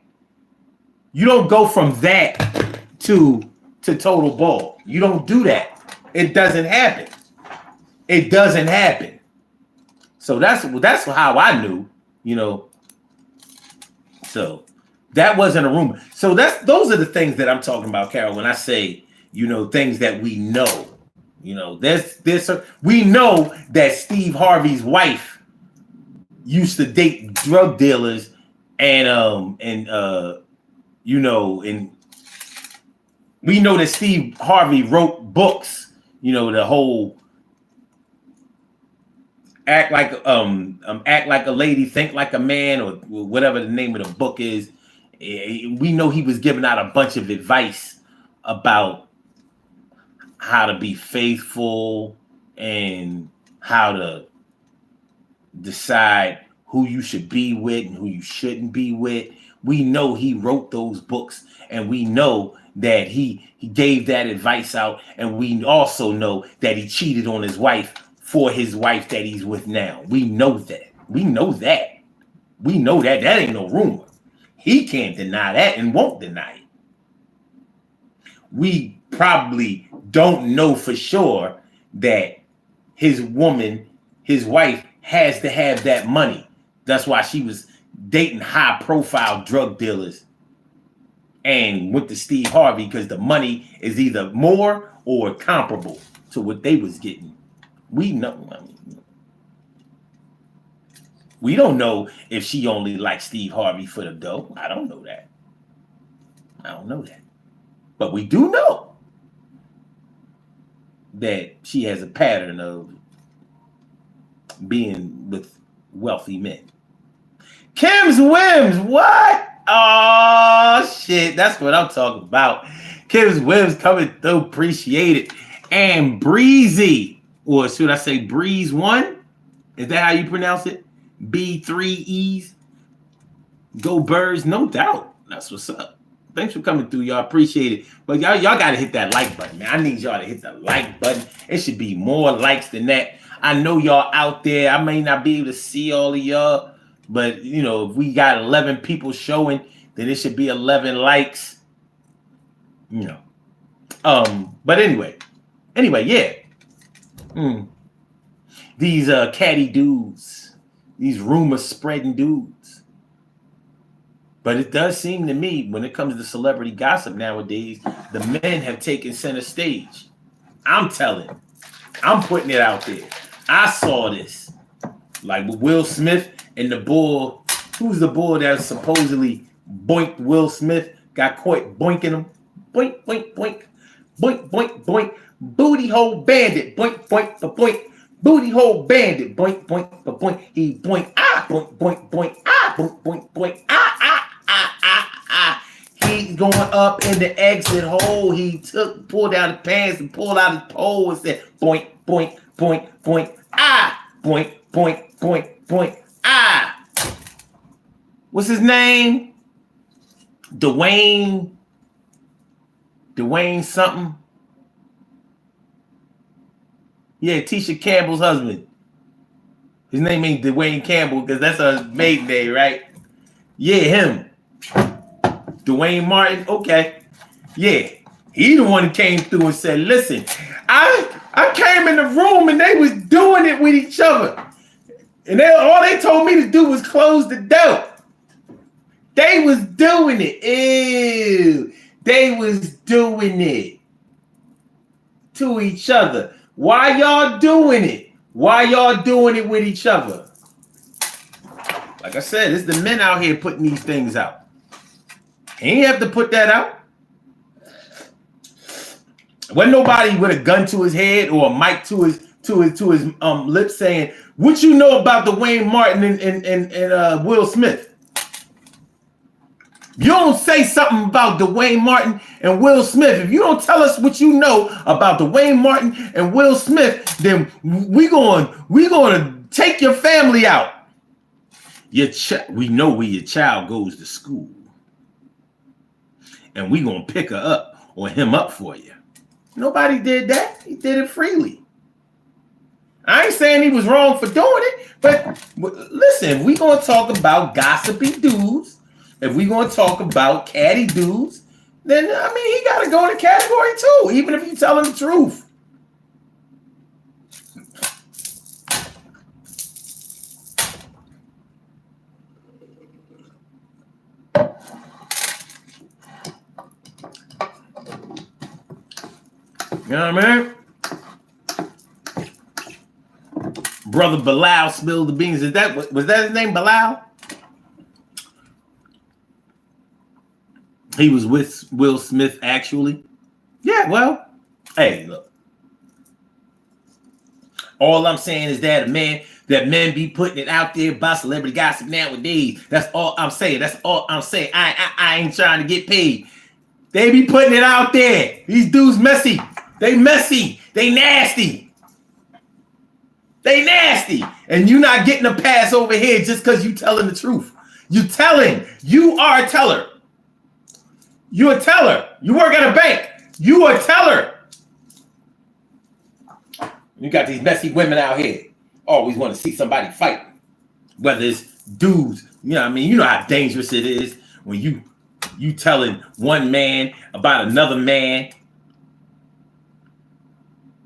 You don't go from that to to total ball. You don't do that. It doesn't happen. It doesn't happen. So that's how I knew, So that wasn't a rumor. So those are the things that I'm talking about, Carol, when I say, things that we know. We know that Steve Harvey's wife used to date drug dealers and we know that Steve Harvey wrote books, the whole act like a lady, think like a man, or whatever the name of the book is. We know he was giving out a bunch of advice about how to be faithful and how to decide who you should be with and who you shouldn't be with. We know he wrote those books, and we know that he gave that advice out, and we also know that he cheated on his wife for his wife that he's with now. We know that. We know that. We know that. That ain't no rumor. He can't deny that and won't deny it. We probably don't know for sure that his wife, has to have that money. That's why she was dating high-profile drug dealers and went to Steve Harvey, because the money is either more or comparable to what they was getting. We know. We don't know if she only liked Steve Harvey for the dough. I don't know that. But we do know that she has a pattern of being with wealthy men. Kim's Whims, what? Oh, shit. That's what I'm talking about. Kim's Whims coming through. Appreciate it. And Breezy, or should I say Breeze One? Is that how you pronounce it? B3Es. Go Birds, no doubt. That's what's up. Thanks for coming through, y'all. Appreciate it. But y'all got to hit that like button, man. I need y'all to hit the like button. It should be more likes than that. I know y'all out there. I may not be able to see all of y'all, but, if we got 11 people showing, then it should be 11 likes. But anyway, yeah. These catty dudes, these rumor spreading dudes. But it does seem to me, when it comes to celebrity gossip nowadays, the men have taken center stage. I'm putting it out there. I saw this, like with Will Smith and the bull. Who's the bull that supposedly boinked Will Smith? Got caught boinking him. Boink, boink, boink, boink, boink, boink. Booty hole bandit. Boink, boink, boink. Booty hole bandit. Boink, boink, boink. He boink, boink, boink, boink, boink, boink, boink, He's going up in the exit hole. He pulled down his pants and pulled out his pole and said, boink, boink, boink, boink, boink, boink, boink, boink, What's his name? Dwayne something. Yeah, Tisha Campbell's husband. His name ain't Dwayne Campbell because that's her maiden name, right? Yeah, him. Dwayne Martin. Okay. Yeah. He the one that came through and said, listen, I came in the room and they was doing it with each other. And all they told me to do was close the door. They was doing it. Ew. They was doing it to each other. Why y'all doing it? Why y'all doing it with each other? Like I said, it's the men out here putting these things out. He ain't have to put that out. Wasn't nobody with a gun to his head or a mic to his lips saying, what you know about Dwayne Martin and Will Smith? You don't say something about Dwayne Martin and Will Smith. If you don't tell us what you know about Dwayne Martin and Will Smith, then we going to take your family out. We know where your child goes to school. And we going to pick her up or him up for you. Nobody did that. He did it freely. I ain't saying he was wrong for doing it, but listen, we going to talk about gossipy dudes. If we going to talk about catty dudes, then I mean he got to go in the category too, even if you tell him the truth. You know what I mean? Brother Bilal spilled the beans. Was that his name, Bilal? He was with Will Smith, actually. Yeah, well, hey, look. All I'm saying is that men be putting it out there about celebrity gossip nowadays. That's all I'm saying. That's all I'm saying. I ain't trying to get paid. They be putting it out there. These dudes messy. They messy. They nasty. They nasty. And you not getting a pass over here just because you telling the truth. You telling. You are a teller. You a teller. You work at a bank. You a teller. You got these messy women out here. Always want to see somebody fight. Whether it's dudes. You know what I mean? You know how dangerous it is when you telling one man about another man.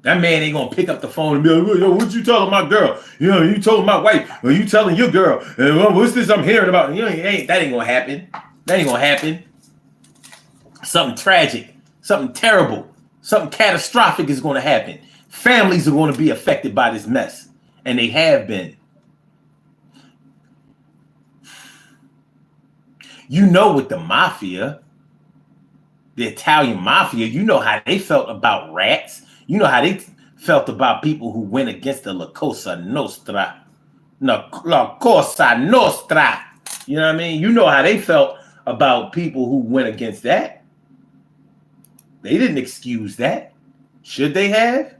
That man ain't gonna pick up the phone and be like, yo, what you telling my girl? You know, you told my wife, or you telling your girl, and what's this I'm hearing about? You know, that ain't gonna happen. That ain't gonna happen. Something tragic, something terrible, something catastrophic is gonna happen. Families are gonna be affected by this mess, and they have been. You know, with the mafia, the Italian mafia, you know how they felt about rats. You know how they felt about people who went against the La Cosa Nostra. La Cosa Nostra. You know what I mean? You know how they felt about people who went against that. They didn't excuse that. Should they have?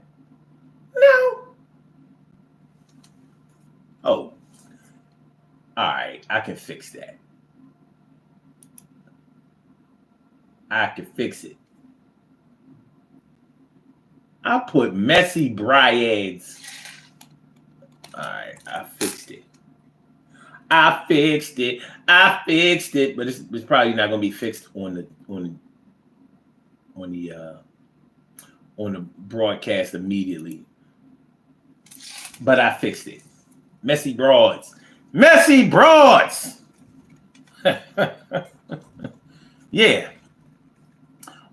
No. Oh. All right. I can fix that. I can fix it. I put messy bryads. All right, I fixed it. I fixed it, but it's probably not gonna be fixed on the broadcast immediately. But I fixed it. Messy broads. Messy broads. Yeah.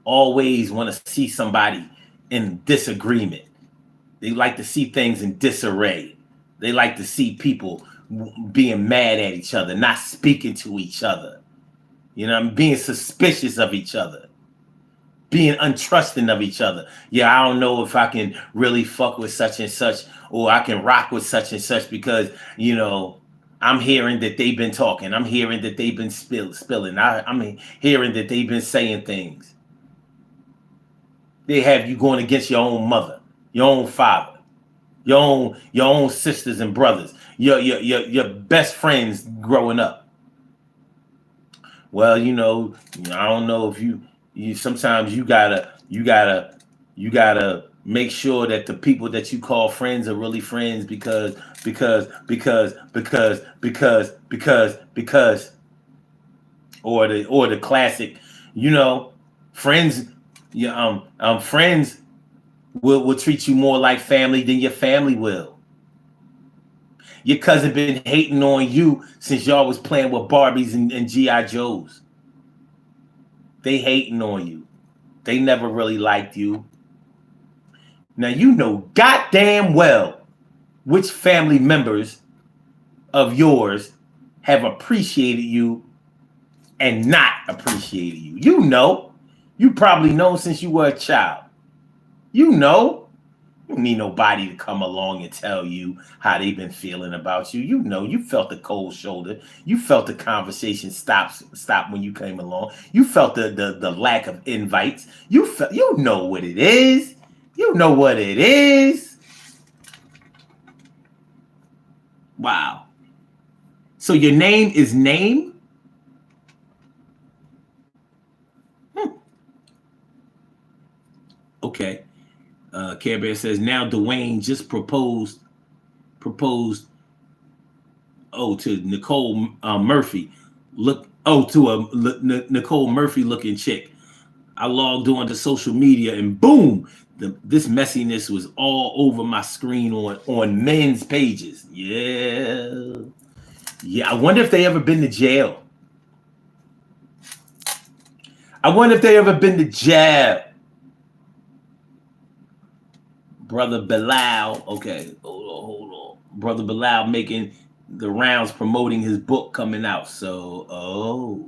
Always want to see somebody in disagreement. They like to see things in disarray. They like to see people being mad at each other, not speaking to each other. You know, being suspicious of each other, being untrusting of each other. Yeah, I don't know if I can really fuck with such and such, or I can rock with such and such because, you know, I'm hearing that they've been talking. I'm hearing that they've been spilling. I'm hearing that they've been saying things. They have you going against your own mother, your own father, your own sisters and brothers, your best friends growing up. Well, you know, I don't know if you sometimes you gotta make sure that the people that you call friends are really friends because or the classic, you know, friends. Yeah, friends will treat you more like family than your family will. Your cousin been hating on you since y'all was playing with Barbies and G.I. Joes. They hating on you. They never really liked you. Now you know goddamn well which family members of yours have appreciated you and not appreciated you. You know. You probably know since you were a child. You know. You don't need nobody to come along and tell you how they've been feeling about you. You know. You felt the cold shoulder. You felt the conversation stop when you came along. You felt the lack of invites. You know what it is. You know what it is. Wow. So your name is Name? Okay. Care Bear says now Dwayne just proposed to Nicole Murphy. Nicole Murphy looking chick. I logged on to social media and boom, this messiness was all over my screen on men's pages. Yeah. I wonder if they ever been to jail. I wonder if they ever been to jail. Brother Bilal, okay, hold on. Brother Bilal making the rounds promoting his book coming out. So, oh.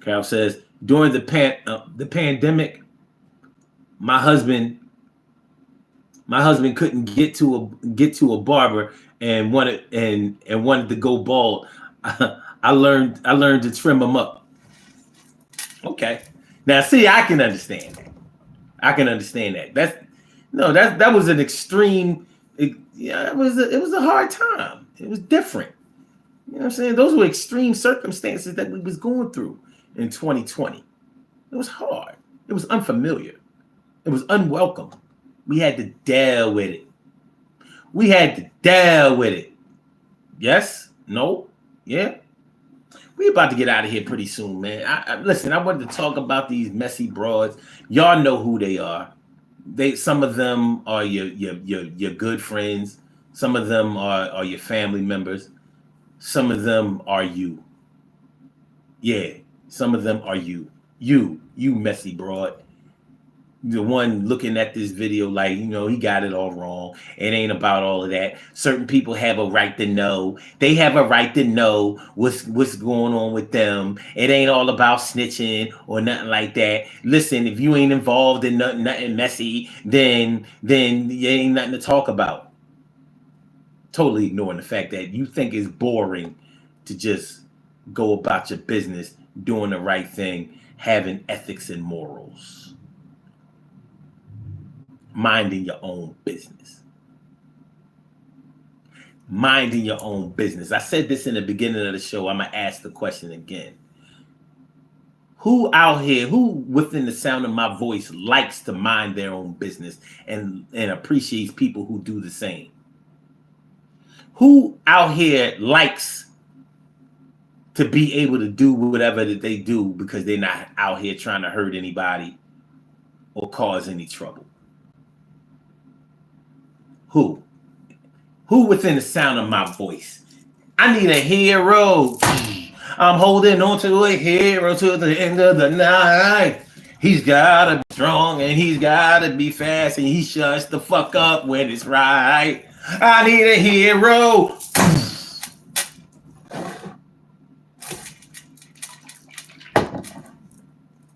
Carol says, during the pandemic, my husband couldn't get to a barber and wanted to go bald. I learned to trim him up. Okay. Now see, I can understand that. That was an extreme. It was a hard time. It was different. You know what I'm saying? Those were extreme circumstances that we was going through in 2020. It was hard. It was unfamiliar. It was unwelcome. We had to deal with it. Yes? No? Yeah? We about to get out of here pretty soon, man. Listen, I wanted to talk about these messy broads. Y'all know who they are. Some of them are your good friends. Some of them are your family members. Some of them are you. Yeah, some of them are you. You messy broad. The one looking at this video like, he got it all wrong. It ain't about all of that. Certain people have a right to know. They have a right to know what's going on with them. It ain't all about snitching or nothing like that. Listen, if you ain't involved in nothing messy, then you ain't nothing to talk about. Totally ignoring the fact that you think it's boring to just go about your business, doing the right thing, having ethics and morals. Minding your own business. I said this in the beginning of the show. I'm going to ask the question again. Who out here, who within the sound of my voice likes to mind their own business and appreciates people who do the same? Who out here likes to be able to do whatever that they do because they're not out here trying to hurt anybody or cause any trouble? Who within the sound of my voice? I need a hero. I'm holding on to a hero to the end of the night. He's gotta be strong and he's gotta be fast and he shuts the fuck up when it's right. I need a hero.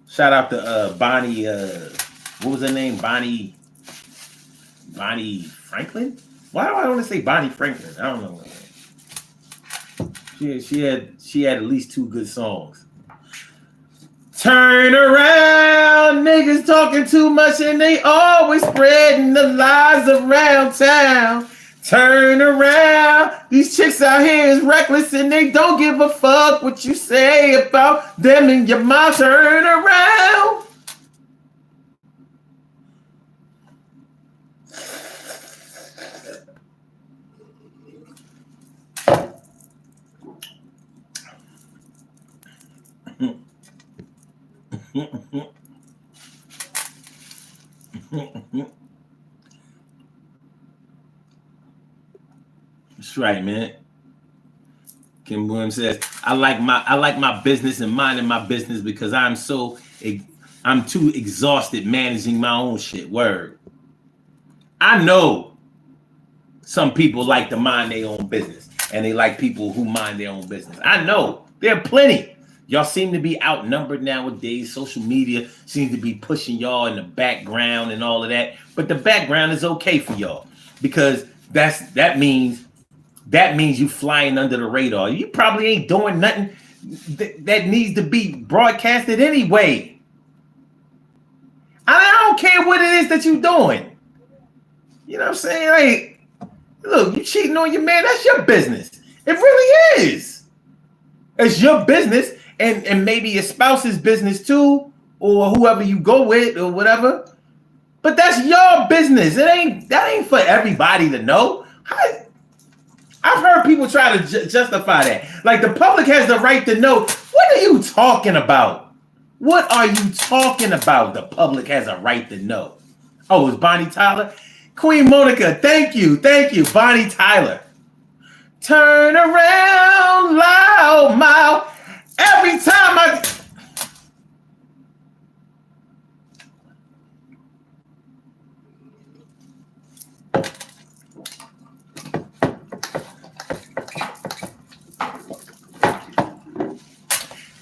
Shout out to Bonnie. What was her name? Bonnie Franklin? Why do I want to say Bonnie Franklin? I don't know. She had at least 2 good songs. Turn around, niggas talking too much and they always spreading the lies around town. Turn around, these chicks out here is reckless and they don't give a fuck what you say about them and your mom. Turn around. That's right, man. Kim Williams says, I like my business and minding my business because I'm too exhausted managing my own shit. Word. I know some people like to mind their own business and they like people who mind their own business. I know there are plenty. Y'all seem to be outnumbered nowadays. Social media seems to be pushing y'all in the background and all of that. But the background is okay for y'all because that means you flying under the radar. You probably ain't doing nothing that needs to be broadcasted anyway. I don't care what it is that you're doing. You know what I'm saying? Like, look, you cheating on your man, that's your business. It really is. It's your business. And maybe your spouse's business too, or whoever you go with or whatever. But that's your business. That ain't for everybody to know. I've heard people try to justify that. Like the public has the right to know. What are you talking about? What are you talking about? The public has a right to know. Oh, it's Bonnie Tyler? Queen Monica, thank you. Bonnie Tyler. Turn around, loud mouth. Every time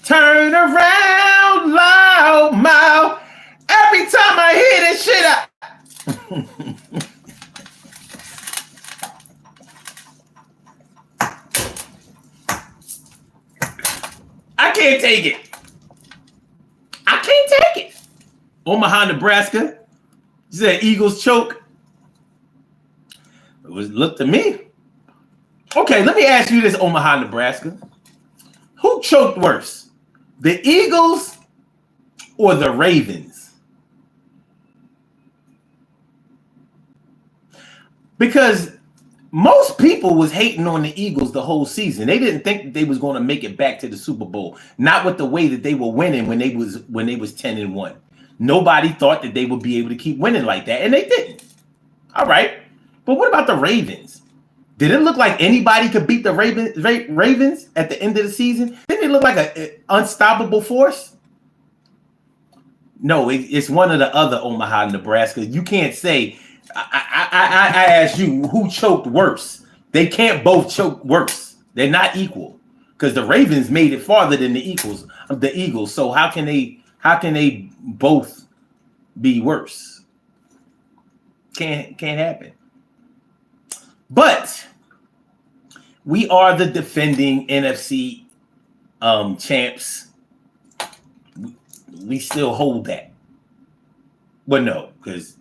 turn around, loud mouth. Every time I hear this shit, I can't take it. I can't take it. Omaha, Nebraska. You said Eagles choke. It was look to me. Okay, let me ask you this, Omaha, Nebraska. Who choked worse? The Eagles or the Ravens? Because most people was hating on the Eagles the whole season. They didn't think that they was going to make it back to the Super Bowl. Not with the way that they were winning when they was 10-1. Nobody thought that they would be able to keep winning like that, and they didn't. All right. But what about the Ravens? Did it look like anybody could beat the Ravens at the end of the season? Didn't it look like an unstoppable force? No, it's one of the other Omaha, Nebraska. You can't say, I asked you, who choked worse? They can't both choke worse. They're not equal because the Ravens made it farther than the Eagles. So how can they both be worse? Can't happen. But we are the defending NFC champs. We still hold that. Well, no, because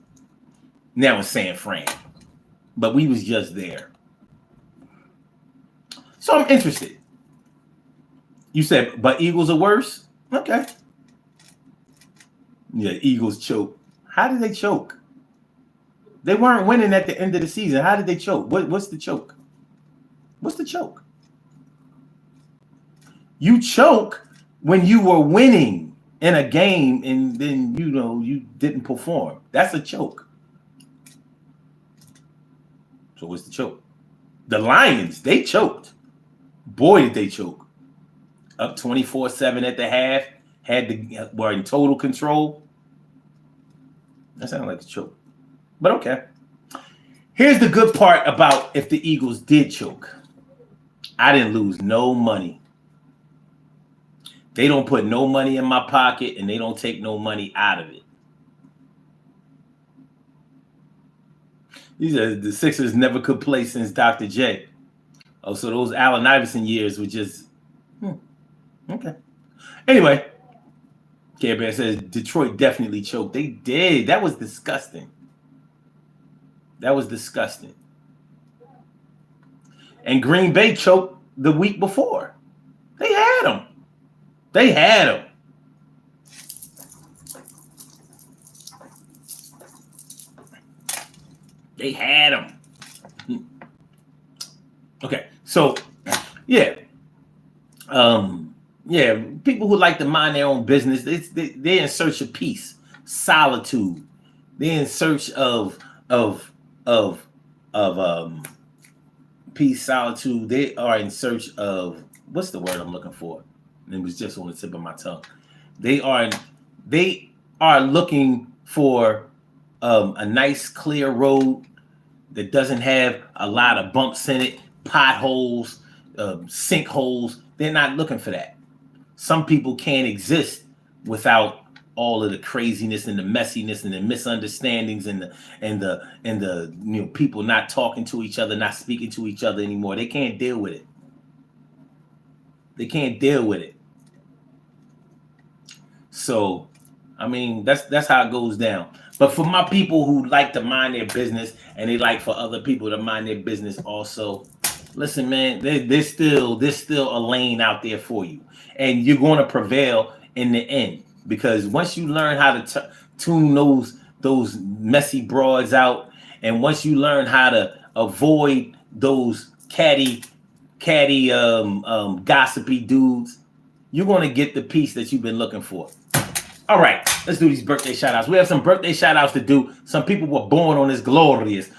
now it's San Fran. But we was just there. So I'm interested. You said, but Eagles are worse? Okay. Yeah, Eagles choke. How did they choke? They weren't winning at the end of the season. How did they choke? What's the choke? What's the choke? You choke when you were winning in a game and then, you didn't perform. That's a choke. So what's the choke? The Lions, they choked. Boy, did they choke. Up 24-7 at the half. Were in total control. That sounded like a choke. But okay. Here's the good part about if the Eagles did choke. I didn't lose no money. They don't put no money in my pocket and they don't take no money out of it. These are the Sixers never could play since Dr. J. Oh, so those Allen Iverson years were just okay. Anyway, Care Bear says Detroit definitely choked. They did. That was disgusting. And Green Bay choked the week before. They had them. They had them. Okay, so yeah. People who like to mind their own business, they're in search of peace, solitude. They're in search of peace, solitude. They are in search of, what's the word I'm looking for? It was just on the tip of my tongue. They are looking for a nice clear road that doesn't have a lot of bumps in it, potholes, sinkholes. They're not looking for that. Some people can't exist without all of the craziness and the messiness and the misunderstandings and the people not talking to each other, not speaking to each other anymore. They can't deal with it. So, I mean, that's how it goes down. But for my people who like to mind their business and they like for other people to mind their business also, listen, man, there's still a lane out there for you, and you're going to prevail in the end. Because once you learn how to tune those those messy broads out. And once you learn how to avoid those catty, gossipy dudes, you're going to get the peace that you've been looking for. All right, let's do these birthday shout outs. We have some birthday shout outs to do. Some people were born on this glorious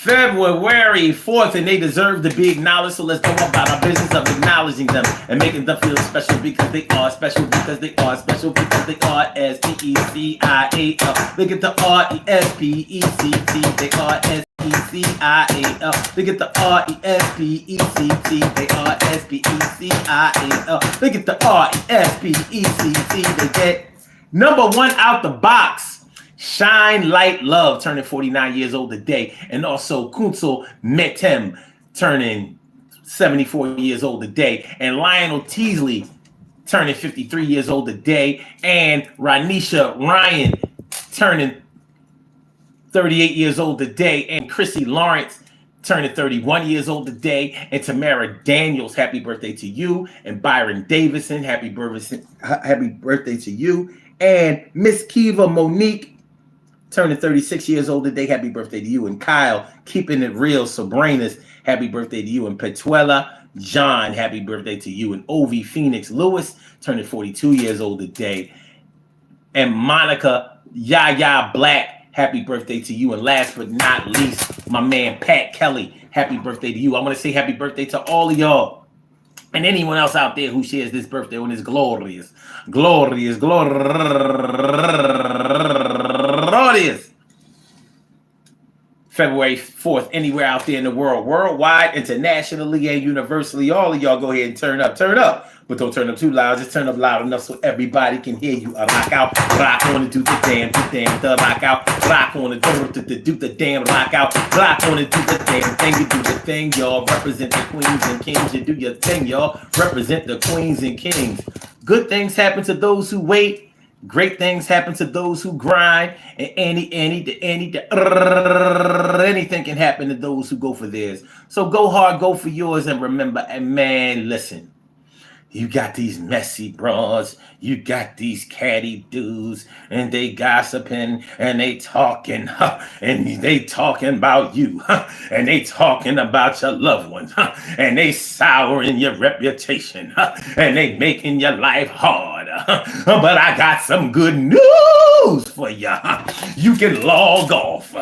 February 4th, and they deserve to be acknowledged. So let's go about our business of acknowledging them and making them feel special because they are special, because they are special, because they are S-P-E-C-I-A-L. Look at the R-E-S-P-E-C-T. They are S-P-E-C-I-A-L. Look at the R-E-S-P-E-C-T. They are S-P-E-C-I-A-L. Look at the R-E-S-P-E-C-T. They get number one out the box. Shine Light Love turning 49 years old today, and also Kunso Metem turning 74 years old today, and Lionel Teasley turning 53 years old today, and Ranisha Ryan turning 38 years old today, and Chrissy Lawrence turning 31 years old today, and Tamara Daniels, happy birthday to you, and Byron Davison, happy birthday to you, and Miss Kiva Monique turning 36 years old today, happy birthday to you, and Kyle, keeping it real, Sobranas, happy birthday to you, and Petuela John, happy birthday to you, and Ovi Phoenix Lewis turning 42 years old today, and Monica Yaya Black, happy birthday to you, and last but not least, my man Pat Kelly, happy birthday to you. I want to say happy birthday to all of y'all and anyone else out there who shares this birthday on this glorious February 4th, anywhere out there in the world, worldwide, internationally, and universally. All of y'all go ahead and turn up. But don't turn up too loud. Just turn up loud enough so everybody can hear you. Rock out, rock on and do the damn, the rock out, rock on and do the damn, rock out, rock on and do the damn thing. You do the thing, y'all. Represent the queens and kings. You do your thing, y'all. Represent the queens and kings. Good things happen to those who wait. Great things happen to those who grind. And anything can happen to those who go for theirs. So go hard, go for yours, and remember, and man, listen. You got these messy bras, you got these catty dudes, and they gossiping, and they talking, and they talking about you, and they talking about your loved ones, and they souring your reputation, and they making your life hard. But I got some good news for you. You can log off.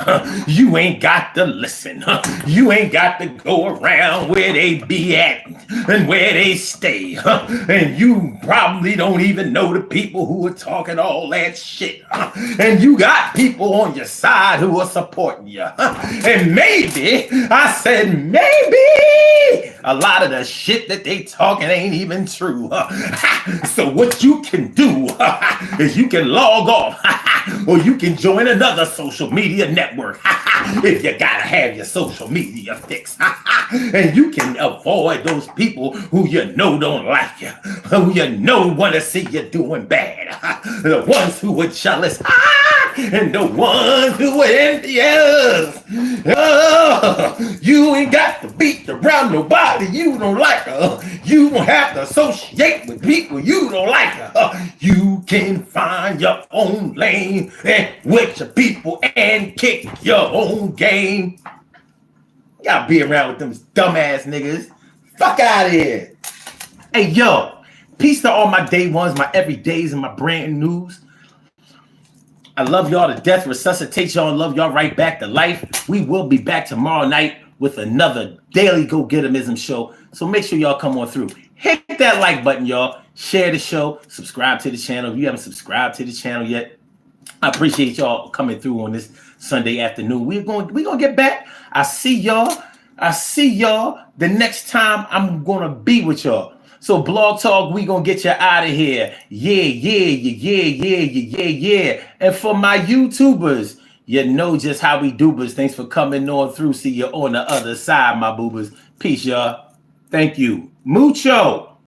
You ain't got to listen. You ain't got to go around where they be at and where they stay. And you probably don't even know the people who are talking all that shit. And you got people on your side who are supporting you. And maybe, I said maybe, a lot of the shit that they talking ain't even true. So what you can do is you can log off or you can join another social media network if you gotta have your social media fixed. And you can avoid those people who you know don't like you, who you know want to see you doing bad, the ones who are jealous, and the ones who are envious. You ain't got to beat around nobody you don't like her. You don't have to associate with people you don't like her. You can find your own lane and with your people and kick your own game. You gotta be around with them dumbass niggas. Fuck out of here. Hey, yo, peace to all my day ones, my everydays, and my brand news. I love y'all to death, resuscitate y'all, and love y'all right back to life. We will be back tomorrow night with another daily go-get-emism show. So make sure y'all come on through. Hit that like button, y'all. Share the show. Subscribe to the channel. If you haven't subscribed to the channel yet, I appreciate y'all coming through on this Sunday afternoon. We're gonna get back. I see y'all the next time I'm gonna be with y'all. So Blog Talk, we gonna get you out of here. Yeah. And for my YouTubers, you know just how we doobers. Thanks for coming on through. See you on the other side, my boobers. Peace, y'all. Thank you. Mucho.